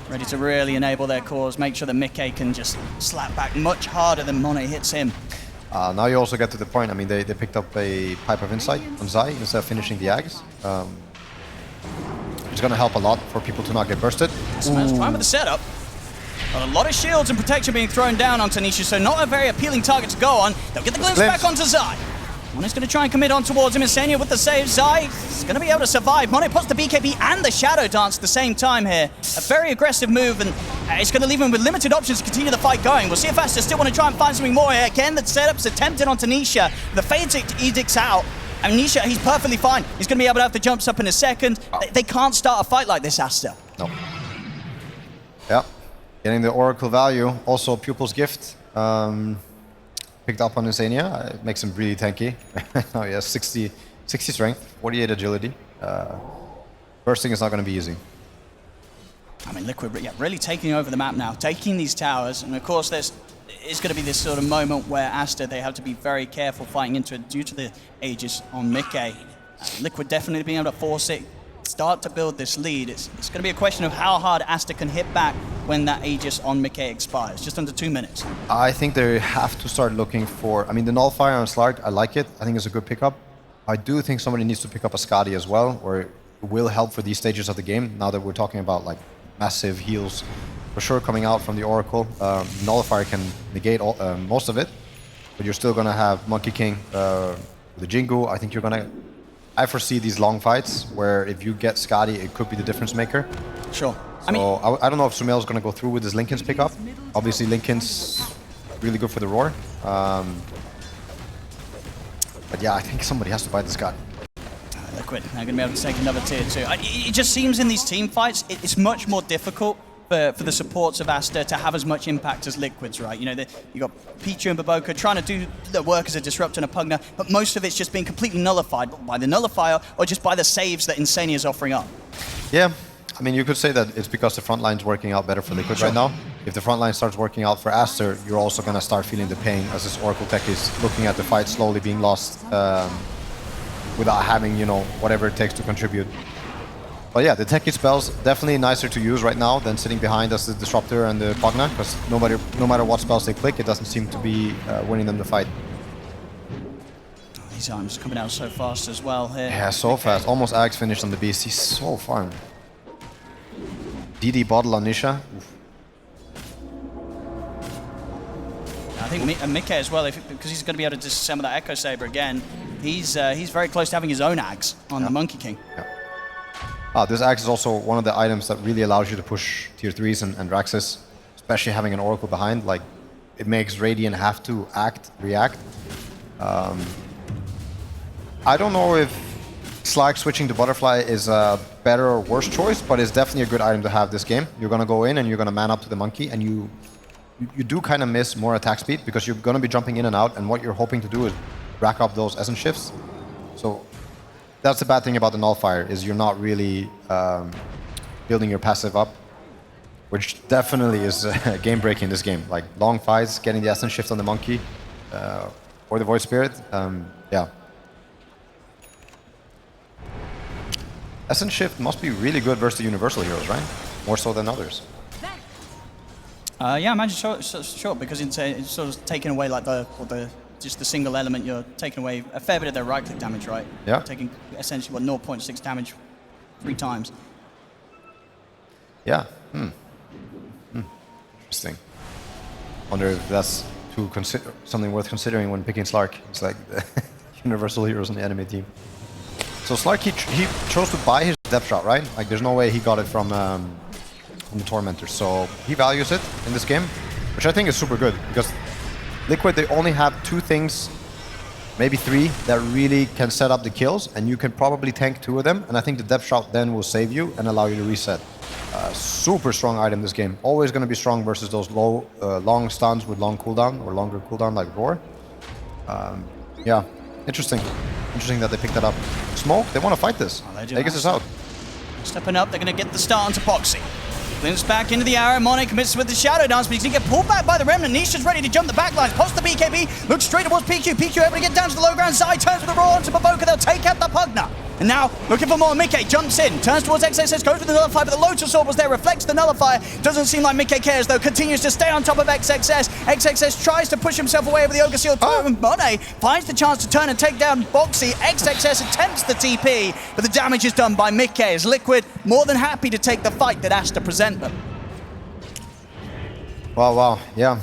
Ready to really enable their cause, make sure that Mickey can just slap back much harder than Monet hits him. Now you also get to the point, I mean, they picked up a Pipe of Insight on Zai instead of finishing the Ags. It's going to help a lot for people to not get bursted. Smash prime with the setup. Got a lot of shields and protection being thrown down on Tanisha, so not a very appealing target to go on. They'll get the glimpse back onto Zai. Monet's going to try and commit on towards him. Insania with the save. Zai is going to be able to survive. Monet puts the BKB and the Shadow Dance at the same time here. A very aggressive move, and it's going to leave him with limited options to continue the fight going. We'll see if Aster still want to try and find something more here. Again, the setup's attempted on Tanisha. The Fade Edict's out. And Nisha, he's perfectly fine. He's going to be able to have the jumps up in a second. They can't start a fight like this, Aster. No. Yeah. Getting the Oracle value. Also, Pupil's Gift. Picked up on Insania. It makes him really tanky. Oh, he has 60 strength, 48 agility. Bursting is not going to be easy. I mean, Liquid, really taking over the map now, taking these towers, and of course there's going to be this sort of moment where Aster, they have to be very careful fighting into it due to the Aegis on Mickey. Liquid definitely being able to force it, start to build this lead. It's going to be a question of how hard Aster can hit back when that Aegis on Mickey expires, just under 2 minutes. I think they have to start looking for, I mean, the Nullifier on Slark, I like it. I think it's a good pickup. I do think somebody needs to pick up a Skadi as well, or it will help for these stages of the game, now that we're talking about like massive heals. For sure, coming out from the Oracle, Nullifier can negate most of it, but you're still going to have Monkey King, the Jingu. I think you're going to... I foresee these long fights where if you get Skadi, it could be the difference maker. Sure. So I don't know if Sumail's going to go through with his Linken's pickup. Obviously, Linken's really good for the Roar. But yeah, I think somebody has to buy this guy. Liquid, they're going to be able to take another tier 2. It just seems in these team fights, it's much more difficult for the supports of Aster to have as much impact as Liquid's, right? You know, you got Pichu and Baboka trying to do the work as a disruptor and a pugner, but most of it's just being completely nullified by the nullifier or just by the saves that Insania is offering up. Yeah, I mean, you could say that it's because the front line's working out better for Liquid right now. If the front line starts working out for Aster, you're also going to start feeling the pain as this Oracle tech is looking at the fight slowly being lost without having, you know, whatever it takes to contribute. But yeah, the techie spells definitely nicer to use right now than sitting behind as the disruptor and the pugna, because no matter what spells they click, it doesn't seem to be winning them the fight. These items coming out so fast as well here. Yeah, so fast. Almost Axe finished on the beast. He's so farmed. DD bottle on Nisha. Oof. I think Mikke as well, because he's going to be able to disassemble that Echo Saber again. He's very close to having his own Axe on the Monkey King. Yeah. This Axe is also one of the items that really allows you to push tier 3s and Draxes, especially having an Oracle behind. Like, it makes Radiant have to react. I don't know if Slag switching to Butterfly is a better or worse choice, but it's definitely a good item to have this game. You're going to go in and you're going to man up to the Monkey, and you do kind of miss more attack speed because you're going to be jumping in and out, and what you're hoping to do is rack up those essence shifts. So that's the bad thing about the Nullifier, is you're not really building your passive up, which definitely is game breaking in this game. Like long fights, getting the essence shift on the Monkey or the Void Spirit. Yeah. Essence shift must be really good versus the universal heroes, right? More so than others. Yeah, I imagine sure, because it's sort of taking away like just the single element. You're taking away a fair bit of their right click damage, right? Yeah. Taking essentially 0.6 damage 3 times. Yeah. Interesting. Wonder if that's something worth considering when picking Slark. It's like the universal heroes on the enemy team. So Slark, he chose to buy his depth shot, right? Like, there's no way he got it from the Tormentor. So he values it in this game, which I think is super good, because Liquid, they only have 2 things, maybe 3, that really can set up the kills, and you can probably tank 2 of them, and I think the depth shot then will save you and allow you to reset. Super strong item this game. Always going to be strong versus those long stuns with long cooldown, or longer cooldown like Roar. Yeah, interesting. Interesting that they picked that up. Smoke, they want to fight this. Oh, Aegis is out. Stepping up, they're going to get the start onto Boxy. Glimpse back into the arrow. Monet commits with the Shadow Dance, but he's going to get pulled back by the Remnant. Nisha's ready to jump the backlines. Post the BKB, looks straight towards PQ. PQ able to get down to the low ground. Zai turns with the Roar onto Baboka. They'll take out the Pugna. And now, looking for more. Mikke jumps in, turns towards XXS, goes with the Nullifier, but the Lotus Orb was there, reflects the Nullifier. Doesn't seem like Mikke cares, though. Continues to stay on top of XXS. XXS tries to push himself away over the Ogre Seal. Monet finds the chance to turn and take down Boxy. XXS attempts the TP, but the damage is done by Mikke, as Liquid more than happy to take the fight that Aster present them. Wow, yeah.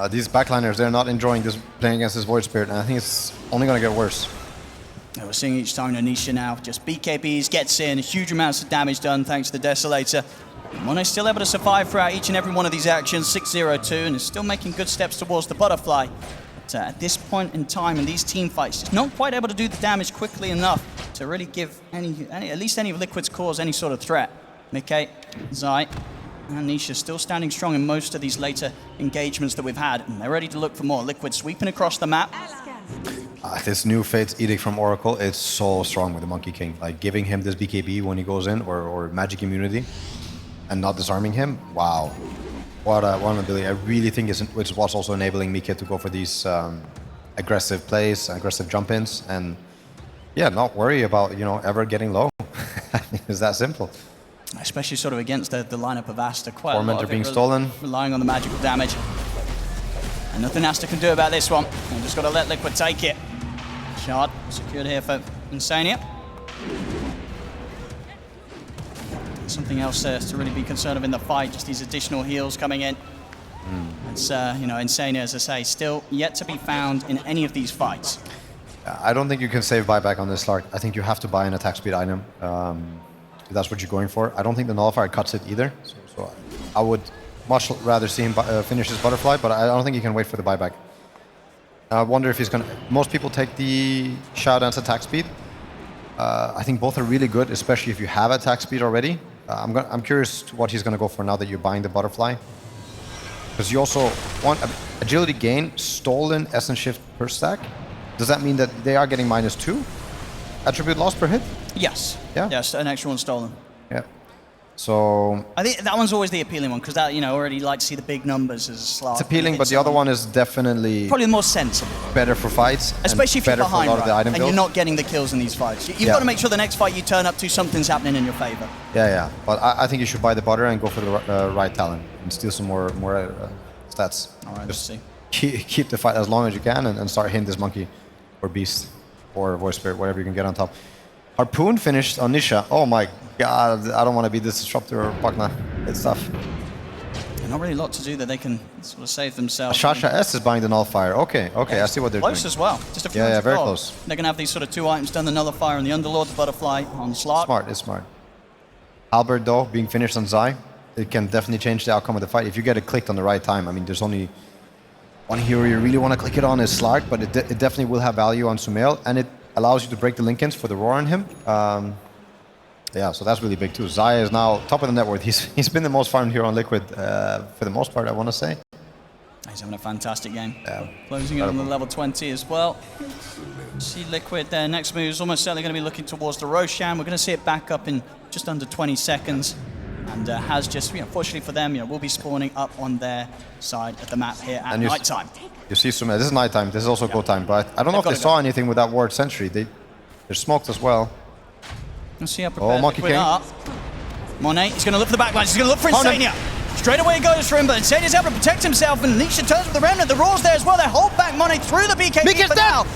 These backliners, they're not enjoying this playing against this Void Spirit, and I think it's only going to get worse. We're seeing each time Nisha now just BKBs, gets in, huge amounts of damage done thanks to the Desolator. Mone's still able to survive throughout each and every one of these actions, 6-0-2, and is still making good steps towards the Butterfly. But at this point in time in these team fights, just not quite able to do the damage quickly enough to really give at least any of Liquid's cores any sort of threat. Mikke, Zai, and Nisha still standing strong in most of these later engagements that we've had, and they're ready to look for more. Liquid sweeping across the map. This new Fate's Edict from Oracle, it's so strong with the Monkey King. Like, giving him this BKB when he goes in, or magic immunity, and not disarming him, wow. What an ability. I really think it's what's also enabling Mikke to go for these aggressive plays, aggressive jump-ins, and yeah, not worry about, you know, ever getting low. It's that simple. Especially sort of against the lineup of Aster, quite Tormentor a lot of being stolen. Relying on the magical damage. And nothing Aster can do about this one. We've just got to let Liquid take it. Shard secured here for Insania. Something else to really be concerned of in the fight, just these additional heals coming in. It's, you know, Insania, as I say, still yet to be found in any of these fights. I don't think you can save buyback on this Slark. I think you have to buy an attack speed item. If that's what you're going for. I don't think the Nullifier cuts it either. So I would much rather see him finish his Butterfly, but I don't think he can wait for the buyback. I wonder if he's gonna. Most people take the Shadow Dance attack speed. I think both are really good, especially if you have attack speed already. I'm curious to what he's gonna go for now that you're buying the butterfly. Because you also want agility gain, stolen essence shift per stack. Does that mean that they are getting -2 attribute loss per hit? Yes. Yeah? Yes, an extra one stolen. Yeah. So I think that one's always the appealing one, because that, you know, already like to see the big numbers as a Slark. it's appealing, but the other one is definitely probably the more sensible. better for fights. Especially if you're better for a behind, lot of the right, item and you're builds. not getting the kills in these fights. You've Yeah. got to make sure the next fight you turn up to, something's happening in your favor. Yeah. But I think you should buy the butter and go for the right talent and steal some more stats. All right, let's see. Keep the fight as long as you can and start hitting this monkey or beast or voice spirit, whatever you can get on top. Harpoon finished on Nisha. Oh my god, I don't want to be this disruptor or Pakna. It's tough. Not really a lot to do that they can sort of save themselves. Shasha S is buying the nullifier. Okay, Yeah, I see what they're close doing. as well. Just a few Yeah, hundred very gold. close. They're going to have these sort of 2 items done, the nullifier and the Underlord, the butterfly on Slark. Smart, it's smart. Albert though, being finished on Zai, it can definitely change the outcome of the fight. If you get it clicked on the right time, I mean, there's only one hero you really want to click it on is Slark, but it definitely will have value on Sumail, and it allows you to break the link-ins for the roar on him. Yeah, so that's really big too. Zaya is now top of the net worth. He's been the most farmed hero on Liquid for the most part, I want to say. He's having a fantastic game. Yeah. Closing it on the level 20 as well. See Liquid, their next move is almost certainly going to be looking towards the Roshan. We're going to see it back up in just under 20 seconds. And has just, fortunately for them, will be spawning up on their side of the map here at night time. You see Sumail, this is night time, this is also go time, but I don't know if they saw anything with that ward sentry. They're smoked as well. Let's see how prepared Monkey Liquid King. are. Monet, he's going to look for the backlines, he's going to look for Insania. Straight away it goes for him, but Insania's able to protect himself, and Nisha turns with the Remnant. The Roar's there as well, they hold back Monet through the BKB for now.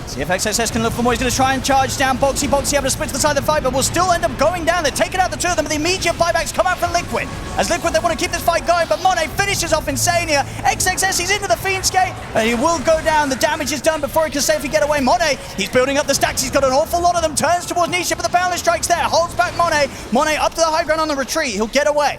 See if XSS can look for more, he's going to try and charge down Boxy. Boxy able to split to the side of the fight, but will still end up going down. They're taking out the two of them, but the immediate buybacks come out from Liquid. As Liquid, they want to keep this fight going, but Monet finishes off Insania. XXS, he's into the Fiend's Gate, and he will go down. The damage is done before he can safely get away. Monet, he's building up the stacks, he's got an awful lot of them, turns towards Nisha, but the Boundless Strike's there, holds back Monet. Monet up to the high ground on the retreat, he'll get away.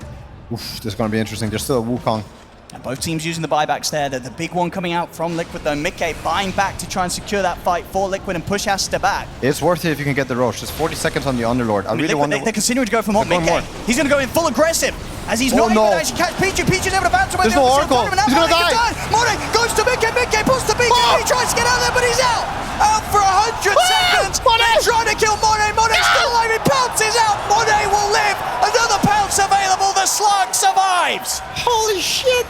Oof, this is going to be interesting. There's still a Wukong. And both teams using the buybacks there. The big one coming out from Liquid though. Mickey buying back to try and secure that fight for Liquid and push Aster back. It's worth it if you can get the Roche. Just 40 seconds on the Underlord. I really Liquid, wonder... they're continuing to go for more. They're going Mickey, more. he's going to go in full aggressive. As he's not able to actually catch Pichu. Pichu's able to bounce away. There's no Oracle. He's going to die. Monet goes to Mickey. Mickey pulls the BKB. He tries to get out there, but he's out. Out for 100 seconds. They're trying to kill Monet. Monet's still alive. He bounces out. Monet will live. Another pounce available. The Slug survives. Holy shit!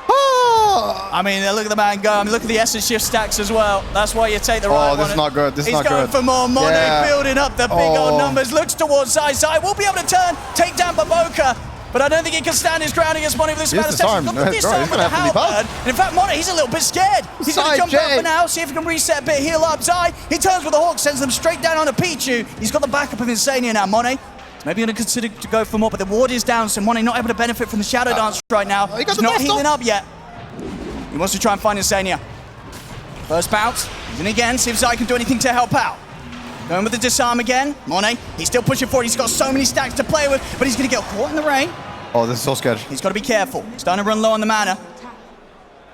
I mean, look at the man go. I mean, look at the essence shift stacks as well. That's why you take the right one. Oh, this is not good. This is not good. He's going for more. Monet building up the big old numbers. Looks towards Zai. Zai will be able to turn, take down Baboka. But I don't think he can stand his ground against Monet with this amount of seconds. He's got the disarm with the halberd. And in fact, Monet, he's a little bit scared. He's going to jump out for now, see if he can reset a bit, heal up. Zai, he turns with the Hawk, sends them straight down onto Pichu. He's got the backup of Insania now. Monet, maybe going to consider to go for more, but the ward is down, so Monet not able to benefit from the Shadow Dance right now. He's not healing up yet. He wants to try and find Insania. First bounce, he's in again, see if Zai can do anything to help out. Going with the disarm again. Monet, he's still pushing forward. He's got so many stacks to play with, but he's going to get caught in the rain. Oh, this is so sketchy. He's got to be careful. Starting to run low on the mana.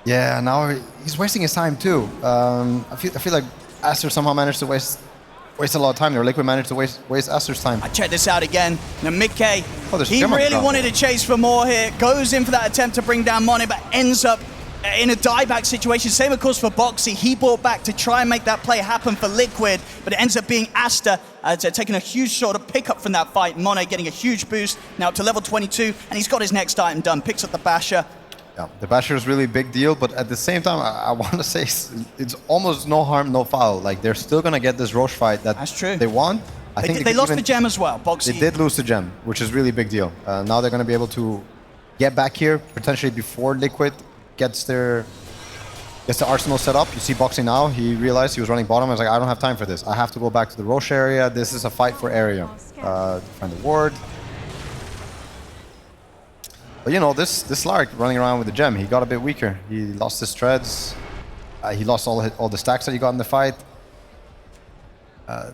Yeah, now he's wasting his time too. I feel like Aster somehow managed to waste a lot of time there. Liquid managed to waste Aster's time. I check this out again. Now Mickey, there's he Gem on the really ground. wanted to chase for more here. Goes in for that attempt to bring down Monet, but ends up in a dieback situation. Same, of course, for Boxy. He brought back to try and make that play happen for Liquid, but it ends up being Aster taking a huge sort of pickup from that fight. Monet getting a huge boost now up to level 22, and he's got his next item done. Picks up the Basher. Yeah, the Basher is really a big deal, but at the same time, I want to say it's almost no harm, no foul. Like, they're still going to get this Roche fight that That's true. they want. I think They lost the gem as well. Boxy. They did lose the gem, which is really a big deal. Now they're going to be able to get back here, potentially before Liquid gets the arsenal set up. You see Boxy now, he realized he was running bottom. I was like, I don't have time for this. I have to go back to the Roche area. This is a fight for area. Find the ward. But you know, this Slark running around with the gem, he got a bit weaker. He lost his treads. He lost all the stacks that he got in the fight.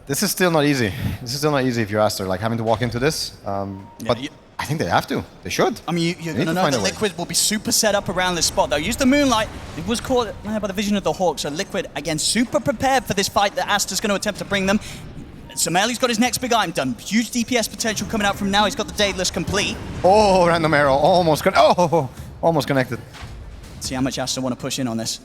This is still not easy. This is still not easy if you're Aster, like having to walk into this. But I think they have to. They should. I mean, you're They need going to to know find that a way. Liquid will be super set up around this spot. They'll use the Moonlight. It was caught by the vision of the Hawk, so Liquid, again, super prepared for this fight that Aster's going to attempt to bring them. Somali's got his next big item done. Huge DPS potential coming out from now. He's got the Daedalus complete. Oh, random arrow. Almost connected. See how much Aster want to push in on this.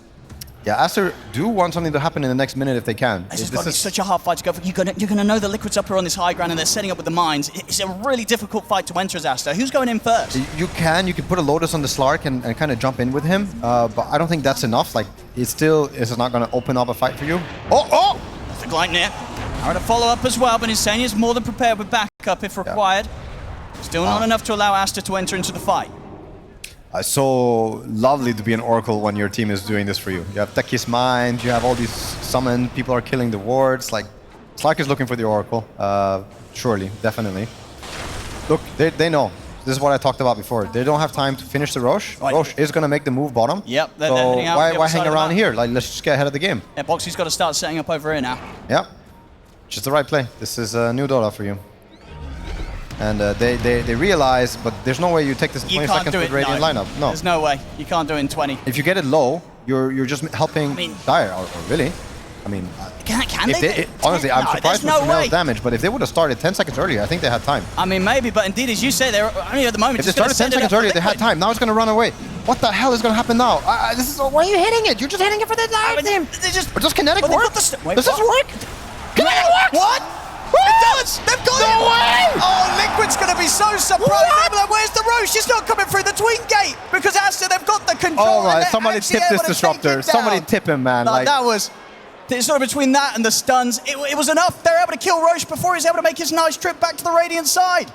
Yeah, Aster do want something to happen in the next minute if they can. This is going to be such a hard fight to go for. You're going to know the Liquid's up here on this high ground and they're setting up with the mines. It's a really difficult fight to enter as Aster. Who's going in first? You can put a Lotus on the Slark and kind of jump in with him, but I don't think that's enough. Like, it still is not going to open up a fight for you. Oh! That's the Gleipnir. Now to follow up as well, but Insania is more than prepared with backup if required. Still not enough to allow Aster to enter into the fight. So lovely to be an Oracle when your team is doing this for you. You have Techi's Mind, you have all these summon, people are killing the wards. Like, Slark is looking for the Oracle, surely, definitely. Look, they know. This is what I talked about before. They don't have time to finish the Roche. Right. Roche is going to make the move bottom. Yep, they're so heading out why the other hang side of around the here? Like, let's just get ahead of the game. Yeah, Boxy's got to start setting up over here now. Yeah, just the right play. This is a new Dota for you. And they realize, but there's no way you take this 20 seconds with Radiant lineup. No. There's no way. You can't do it in 20. If you get it low, you're just helping Dire, or really. I mean, Can if they? honestly, I'm surprised with no way. damage, but if they would have started 10 seconds earlier, I think they had time. I mean, maybe, but indeed, as you say, they're only at the moment. If they started 10 seconds earlier, they had time. Now it's going to run away. What the hell is going to happen now? Why are you hitting it? You're just hitting it for the team. Does kinetic work? Does this work? Kinetic work? What? It does! They've got it! No way! Oh, Liquid's going to be so surprised. Like, where's the Roche? She's not coming through the Twin Gate because Aster, they've got the control. All right, somebody tip this disruptor. Somebody tip him, man. Like, that was... It's sort of between that and the stuns. It was enough. They were able to kill Roche before he was able to make his nice trip back to the Radiant side.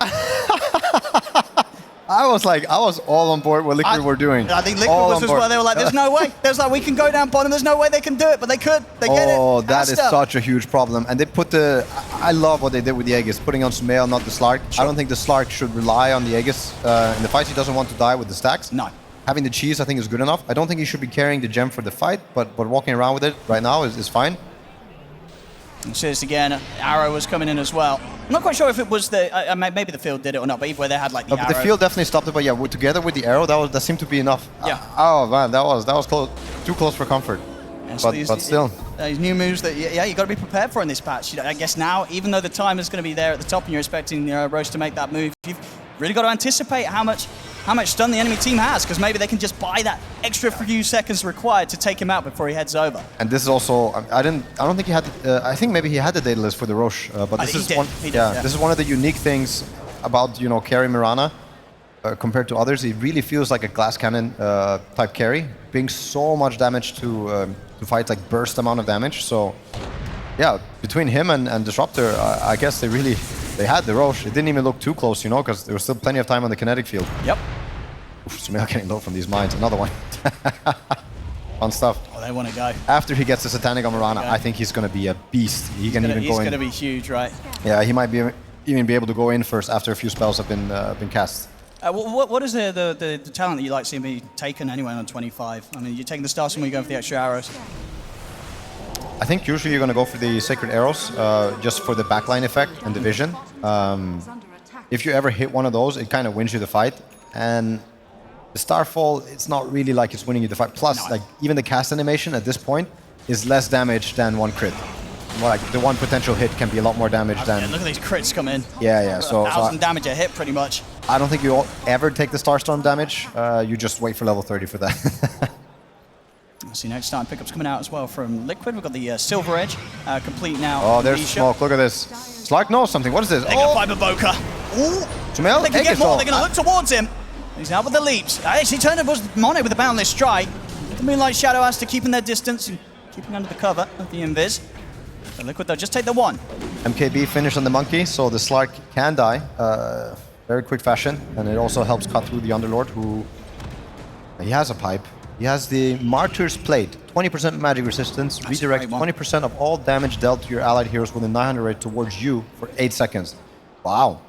I was all on board what Liquid were doing. I think Liquid was as well. They were like, there's no way. There's like, we can go down bottom. There's no way they can do it, but they could. They get it. Oh, that is Aster. such a huge problem. And they put I love what they did with the Aegis, putting on Sumail, not the Slark. Sure. I don't think the Slark should rely on the Aegis in the fight. He doesn't want to die with the stacks. No. Having the cheese, I think, is good enough. I don't think he should be carrying the gem for the fight, but walking around with it right now is fine. And see this again. Arrow was coming in as well. I'm not quite sure if it was the... maybe the field did it or not, but either way, they had like the But arrow. the field definitely stopped it, but yeah, together with the arrow, that seemed to be enough. Yeah. Oh, man, that was close, too close for comfort. And so But still. These new moves that, you got to be prepared for in this patch. You know, I guess now, even though the time is going to be there at the top and you're expecting Roche to make that move, you've really got to anticipate how much stun the enemy team has, because maybe they can just buy that extra few seconds required to take him out before he heads over. And this is also, I don't think he had, I think maybe he had the data list for the Roche, but this is this is one of the unique things about, carry Mirana compared to others. It really feels like a glass cannon type carry, being so much damage to fights, like burst amount of damage. So yeah, between him and Disruptor, I guess they had the Roche. It didn't even look too close, because there was still plenty of time on the kinetic field. Yep. Oof, Sumail getting low from these mines. Another one. Fun stuff. Oh, they want to go. After he gets the Satanic on Mirana, I think he's going to be a beast. He's going to be huge, right? Yeah, he might even be able to go in first after a few spells have been cast. What is the talent that you like seeing be taken anyway on 25? I mean, you're taking the Star Swim, you're going for the extra arrows. I think usually you're going to go for the Sacred Arrows, just for the backline effect and the vision. If you ever hit one of those, it kind of wins you the fight. And the Starfall, it's not really like it's winning you the fight. Plus, like, even the cast animation at this point is less damage than one crit. More like the one potential hit can be a lot more damage than... Yeah, look at these crits come in. Yeah. So 1,000 damage a hit, pretty much. I don't think you'll ever take the Starstorm damage. You just wait for level 30 for that. See, next time pickups coming out as well from Liquid. We've got the Silver Edge complete now. Oh, there's smoke. Look at this. Slark knows something. What is this? They got Fiber Boker. Sumail? They can get more. They're going to look towards him. He's out with the leaps. Actually, turned up was Mono with the Boundless Strike. The Moonlight Shadow Aster keeping their distance and keeping under the cover of the Invis. The Liquid, though, just take the one. MKB finished on the Monkey, so the Slark can die. Very quick fashion. And it also helps cut through the Underlord, who... He has a pipe. He has the Martyr's Plate, 20% magic resistance, redirect 20% of all damage dealt to your allied heroes within 900 rate towards you for 8 seconds. Wow.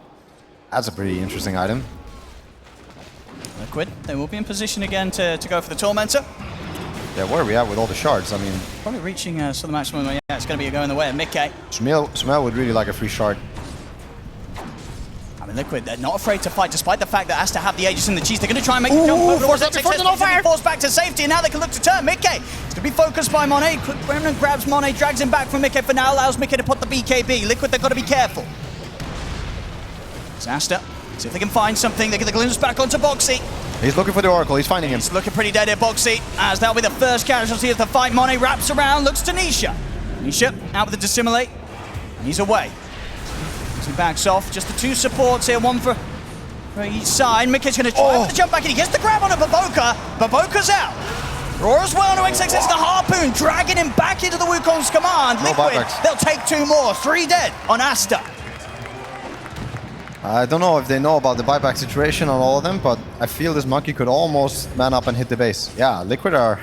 That's a pretty interesting item. Liquid, they will be in position again to go for the Tormentor. Yeah, where are we at with all the shards? I mean... Probably reaching the maximum. Yeah, it's going to be going the way of Mickey. Sumail would really like a free shard. I mean, Liquid, they're not afraid to fight, despite the fact that Aster have the Aegis and the cheese. They're going to try and make the jump over force the up before the fire. forced back to safety, and now they can look to turn. Mickey, it's going to be focused by Monet. Quick remnant grabs Monet, drags him back from Mickey for now, allows Mickey to put the BKB. Liquid, they've got to be careful. It's Aster. See if they can find something. They get the glimpse back onto Boxy. He's looking for the Oracle. He's finding him. It's looking pretty dead here, Boxy, as that'll be the first casualty of the fight. Monet wraps around, looks to Nisha. Nisha out with the Dissimilate. He's away. As he backs off, just the two supports here, one for each side. Mickey's going to try with the jump back, and he gets the grab on a Baboka. Baboka's out. Roar as well, no XXX the Harpoon, dragging him back into the Wukong's command. No Liquid, buybacks. they'll take 2 more. 3 dead on Aster. I don't know if they know about the buyback situation on all of them, but I feel this monkey could almost man up and hit the base. Yeah, Liquid are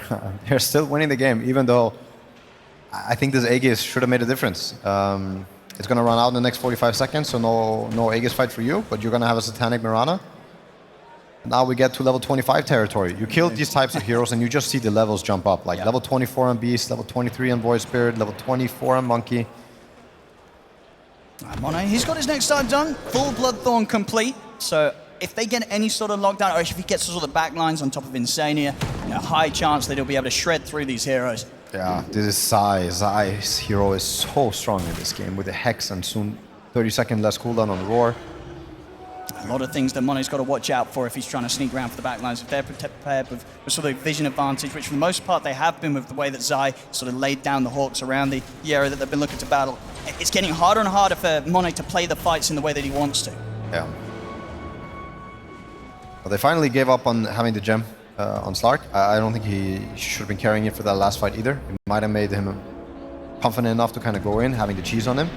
they're still winning the game, even though I think this Aegis should have made a difference. It's going to run out in the next 45 seconds, so no Aegis fight for you, but you're going to have a Satanic Mirana. Now we get to level 25 territory. You kill these types of heroes and you just see the levels jump up. Like level 24 on Beast, level 23 on Void Spirit, level 24 on Monkey. Monet, he's got his next start done. Full Bloodthorn complete. So if they get any sort of lockdown, or if he gets sort of back lines on top of Insania, high chance that he'll be able to shred through these heroes. Yeah, this is Zai. Zai's hero is so strong in this game with the Hex and soon 30-second less cooldown on Roar. A lot of things that Monet's got to watch out for if he's trying to sneak around for the backlines. If they're prepared with sort of vision advantage, which for the most part they have been with the way that Zai sort of laid down the Hawks around the area that they've been looking to battle. It's getting harder and harder for Monet to play the fights in the way that he wants to. Yeah. But they finally gave up on having the gem on Slark. I don't think he should have been carrying it for that last fight either. It might have made him confident enough to kind of go in, having the cheese on him.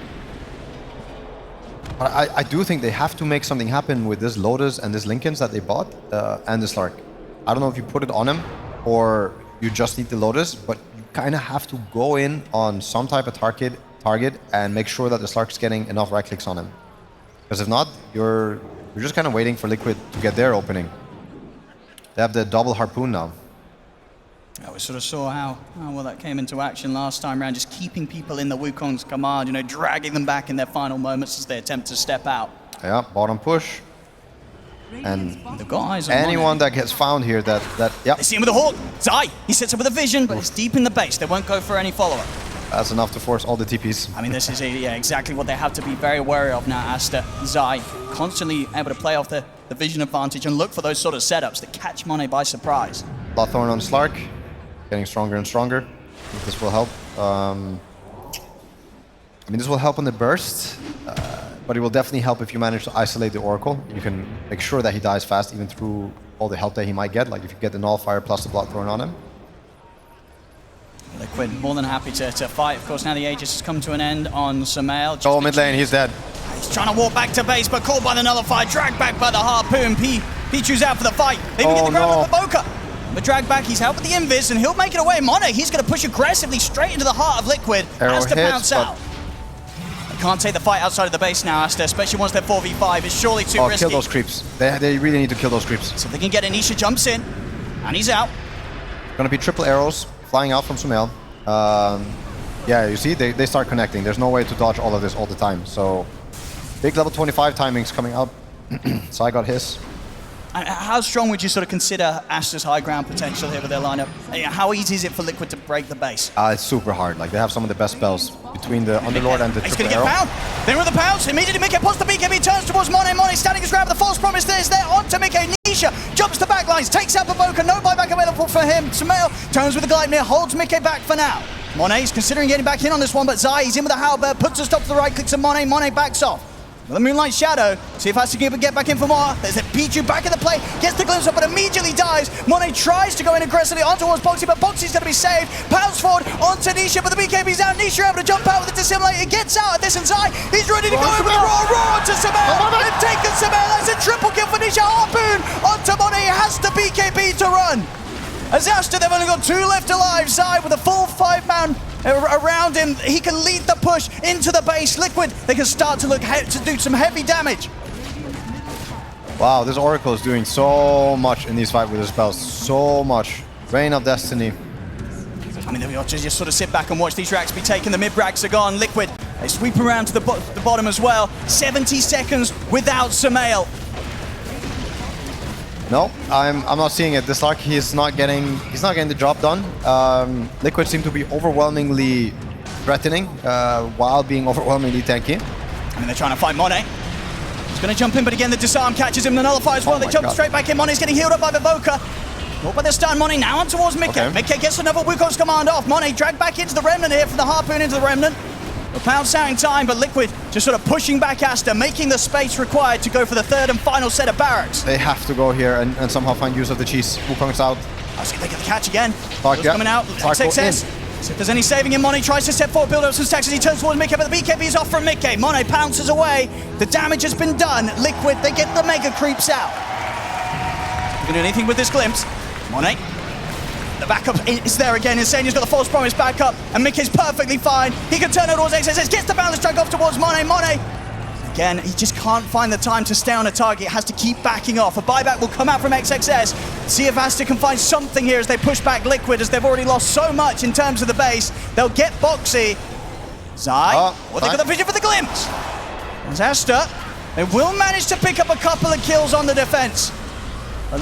But I do think they have to make something happen with this Lotus and this Lincolns that they bought and the Slark. I don't know if you put it on him or you just need the Lotus, but you kind of have to go in on some type of target and make sure that the Slark's getting enough right clicks on him. Because if not, you're just kind of waiting for Liquid to get their opening. They have the double Harpoon now. Yeah, we sort of saw how well that came into action last time around, just keeping people in the Wukong's command, dragging them back in their final moments as they attempt to step out. Yeah, bottom push. And they've got eyes on anyone that gets found here yeah. They see him with a Hawk. Zai, he sets up with a vision, but it's deep in the base. They won't go for any follow-up. That's enough to force all the TPs. I mean, this is exactly what they have to be very wary of now. Aster, Zai, constantly able to play off the vision advantage and look for those sort of setups that catch Monet by surprise. Bloodthorn on Slark, getting stronger and stronger. I think this will help. I mean, this will help on the burst, but it will definitely help if you manage to isolate the Oracle. You can make sure that he dies fast, even through all the help that he might get. Like if you get the Nullifier plus the Bloodthorn on him. Liquid more than happy to fight. Of course, now the Aegis has come to an end on Samael. Oh, mid lane, he's dead. He's trying to walk back to base, but caught by the Nullifier, dragged back by the Harpoon. Pichu's out for the fight. They get the grab of Baboka. The drag back, he's helped with the Invis, and he'll make it away. Monet, he's going to push aggressively straight into the heart of Liquid. Has to pounce out. They can't take the fight outside of the base now, Aster, especially once they're 4v5. It's surely too risky. Kill those creeps. They really need to kill those creeps. So if they can get it, Nisha jumps in, and he's out. Gonna be triple arrows flying out from Sumail. Yeah, you see, they start connecting. There's no way to dodge all of this all the time. So, big level 25 timings coming out. So I got his. And how strong would you sort of consider Aster's high ground potential here with their lineup? How easy is it for Liquid to break the base? It's super hard. Like, they have some of the best spells between the Underlord and the He's triple going to arrow. get pound. Then with the pounce, immediately Mickey puts the BKB, turns towards Monet. Monet standing his ground with the false promise. There's there onto Mickey. Nisha jumps to backlines, takes out Baboka. No buyback available for him. Samael turns with the Gleipnir, holds Mickey back for now. Monet's considering getting back in on this one, but Zai, he's in with a halberd, puts a stop to the right, clicks on Monet. Monet backs off. With the Moonlight Shadow, see if has to get back in for more. There's a Pichu back in the play, gets the glimpse up, but immediately dies. Monet tries to go in aggressively on towards Boxy, but Boxy's going to be saved. Pounds forward onto Nisha, but the BKB's out. Nisha able to jump out with the Dissimilate. He gets out at this, and Zai, he's ready to go over the Roar to Samael. They've taken Samael. That's a triple kill for Nisha. Harpoon onto Monet. He has the BKB to run. As Aster, they've only got 2 left alive. Zai with a full 5-man around him. He can lead the push into the base. Liquid, they can start to look to do some heavy damage. Wow, this Oracle is doing so much in these fights with his spells. So much. Reign of Destiny. I mean, we ought to just sort of sit back and watch these racks be taken. The mid racks are gone. Liquid They sweep around to the bottom as well. 70 seconds without Sumail. No, I'm not seeing it. This Lark, he's not getting the job done. Liquid seem to be overwhelmingly threatening while being overwhelmingly tanky. I mean, they're trying to fight Monet. He's going to jump in, but again, the disarm catches him. The nullify as well. They jump straight back in. Monet's getting healed up by Vivoka. Caught by the stun. Monet now on towards Mikke. Okay. Mikke gets another Wukong's command off. Monet dragged back into the Remnant here from the Harpoon into the Remnant. The pounce out in time, but Liquid just sort of pushing back Aster, making the space required to go for the third and final set of barracks. They have to go here and somehow find use of the cheese. Wukong's out. I see if they get the catch again. Clark, Coming out. Clark XXS. See if there's any saving him. Monet tries to step forward, build up some stacks as he turns towards Mikke, but the BKB is off from Mikke. Monet pounces away. The damage has been done. Liquid, they get the mega creeps out. You can do anything with this glimpse. Monet. The backup is there again. Insania's got the false promise back up, and Mikke's perfectly fine. He can turn it towards XXS, gets the balance drag off towards Monet. Monet, again, he just can't find the time to stay on a target. Has to keep backing off. A buyback will come out from XXS. See if Aster can find something here as they push back Liquid, as they've already lost so much in terms of the base. They'll get Boxy. Zai, they got the vision for the glimpse. There's Aster. They will manage to pick up a couple of kills on the defense.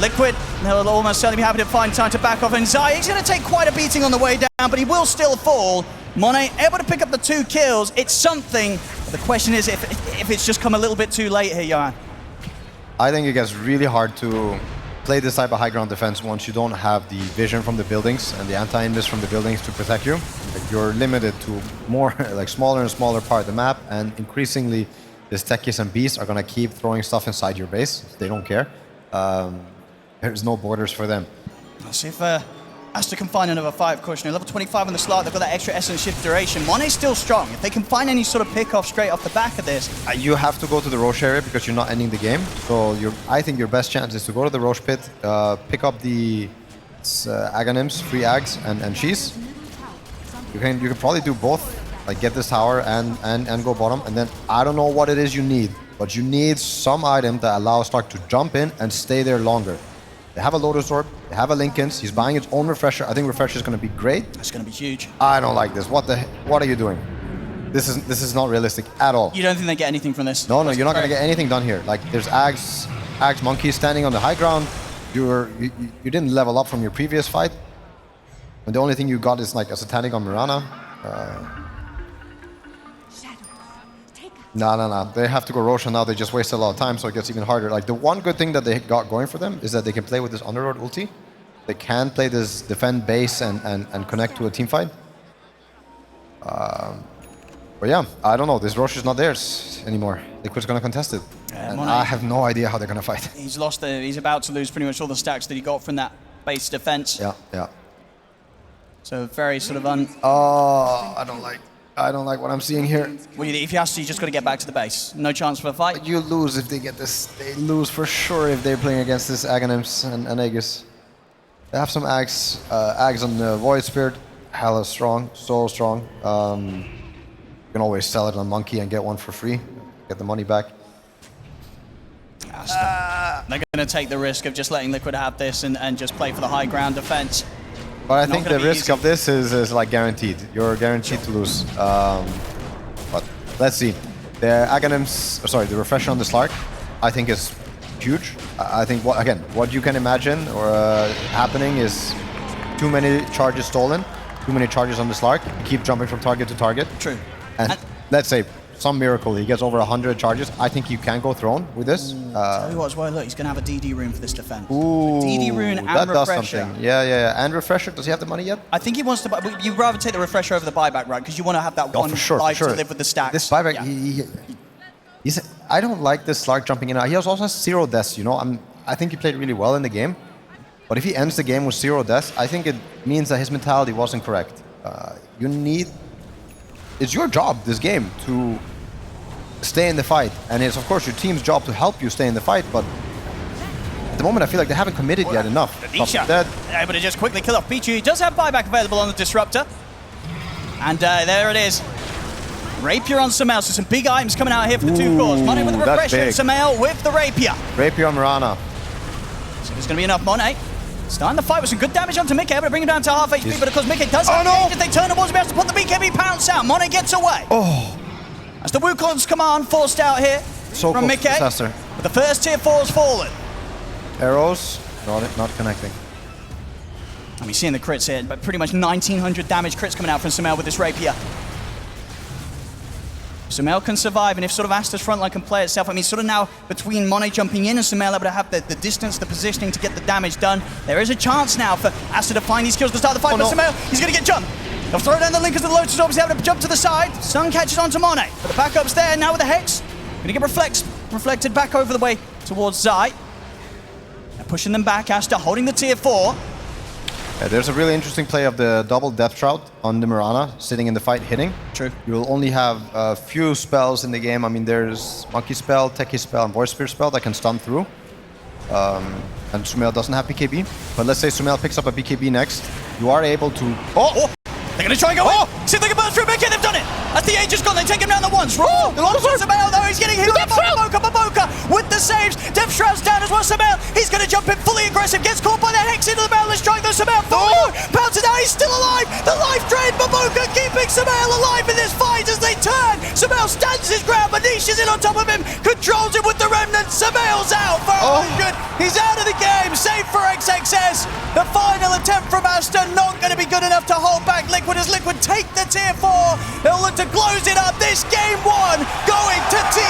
Liquid, they'll almost certainly be happy to find time to back off. And Zai, he's going to take quite a beating on the way down, but he will still fall. Monet able to pick up the 2 kills. It's something. But the question is if it's just come a little bit too late here, Johan. I think it gets really hard to play this type of high ground defense once you don't have the vision from the buildings and the anti-invis from the buildings to protect you. Like, you're limited to more like smaller and smaller part of the map, and increasingly these techies and beasts are going to keep throwing stuff inside your base. They don't care. There's no borders for them. Let's see if Aster can find another fight, of course. Level 25 on the slot, they've got that extra essence shift duration. Monet's still strong. If they can find any sort of pick-off straight off the back of this. You have to go to the Roche area because you're not ending the game. So I think your best chance is to go to the Roche pit, pick up the Aghanim's, free Ags, and cheese. You can probably do both, like get this tower and go bottom. And then I don't know what it is you need, but you need some item that allows Stark to jump in and stay there longer. They have a Lotus Orb, they have a Linken's, he's buying its own Refresher. I think Refresher is going to be great. That's going to be huge. I don't like this. What are you doing? This is not realistic at all. You don't think they get anything from this? No, you're not going to get anything done here. Like, there's Ags monkeys standing on the high ground. You didn't level up from your previous fight. And the only thing you got is like a Satanic on Mirana. No. They have to go Roshan now. They just waste a lot of time, so it gets even harder. Like, the one good thing that they got going for them is that they can play with this Underlord ulti. They can play this defend base and connect to a team fight. But yeah, I don't know. This Roche is not theirs anymore. Liquid's going to contest it. And I have no idea how they're going to fight. He's about to lose pretty much all the stacks that he got from that base defense. Yeah. So very sort of Oh, I don't like what I'm seeing here. Well, if you have to, you just got to get back to the base. No chance for a fight. You lose if they get this. They lose for sure if they're playing against this Aghanims and Aegis. They have some Ags on the Void Spirit. Hella strong, so strong. You can always sell it on Monkey and get one for free. Get the money back. They're going to take the risk of just letting Liquid have this and just play for the high ground defense. But I think the risk of this is like guaranteed. You're guaranteed to lose. But let's see. The Refresher on the Slark, I think is huge. I think what you can imagine happening is too many charges stolen, too many charges on the Slark. Keep jumping from target to target. True. And let's say some miracle he gets over 100 charges. I think you can go throne with this. Tell you what as well, look, he's going to have a DD rune for this defense. Ooh, DD rune and that Refresher. does something. Yeah. And Refresher, does he have the money yet? I think he wants to buy. You'd rather take the Refresher over the buyback, right? Because you want to have that one life to live with the stacks. This buyback, I don't like this Slark jumping in. He also has 0 deaths, you know. I think he played really well in the game. But if he ends the game with 0 deaths, I think it means that his mentality wasn't correct. It's your job, this game, to stay in the fight. And it's, of course, your team's job to help you stay in the fight, but at the moment, I feel like they haven't committed yet enough. Dead. Able to just quickly kill off Pichu. He does have buyback available on the Disruptor. And there it is. Rapier on Sumail, so some big items coming out here for the 2 cores. Monet with the Refresher, Sumail with the Rapier. Rapier on Mirana. So there's going to be enough Monet. Starting the fight with some good damage onto Mikke, able to bring him down to half HP, but of course Mikke does have damage. If they turn towards him, he has to put the BKB pounce out. Monet gets away. Oh, As the Wukong's command forced out here So from close to Mickey. Aster. But the first tier 4's fallen. Arrows, not connecting. And we're seeing the crits here, but pretty much 1900 damage crits coming out from Sumail with this rapier. Sumail can survive, and if sort of Aster's frontline can play itself, I mean, sort of now between Monet jumping in and Sumail able to have the distance, the positioning to get the damage done, there is a chance now for Aster to find these kills to start the fight, but Sumail, he's going to get jumped. They'll throw down the link as the Lotus Orb's able to jump to the side. Sun catches onto Monet, but the backup's there now with the Hex. Going to get reflected back over the way towards Zai. They're pushing them back, Aster holding the tier 4. Yeah, there's a really interesting play of the double Death Shroud on the Mirana, sitting in the fight, hitting. True. You will only have a few spells in the game. I mean, there's Monkey Spell, Techie Spell, and Voice Sphere Spell that can stun through. And Sumail doesn't have BKB. But let's say Sumail picks up a BKB next. You are able to... Oh! They're going to try and go in. See if they can burst through Mickey. They've done it. As the age is gone, they take him down the once. Oh, the Lotus Orb Sumail, though. He's getting hit by Baboka with the saves. Death Shroud's down as well. Sumail, he's going to jump in fully aggressive. Gets caught by the Hex into the Boundless Strike. Though Sumail pounces out. He's still alive. The life drain. Baboka keeping Sumail alive in this fight as they turn. Sumail stands his ground. Manish is in on top of him. Controls him with the Remnant. Sumail's out for 100. He's out of the game. Save for XXS. The final attempt from Aster not going to be good enough to hold back Liquid as Liquid take the tier 4. They'll look to close it up. This game 1 going to tier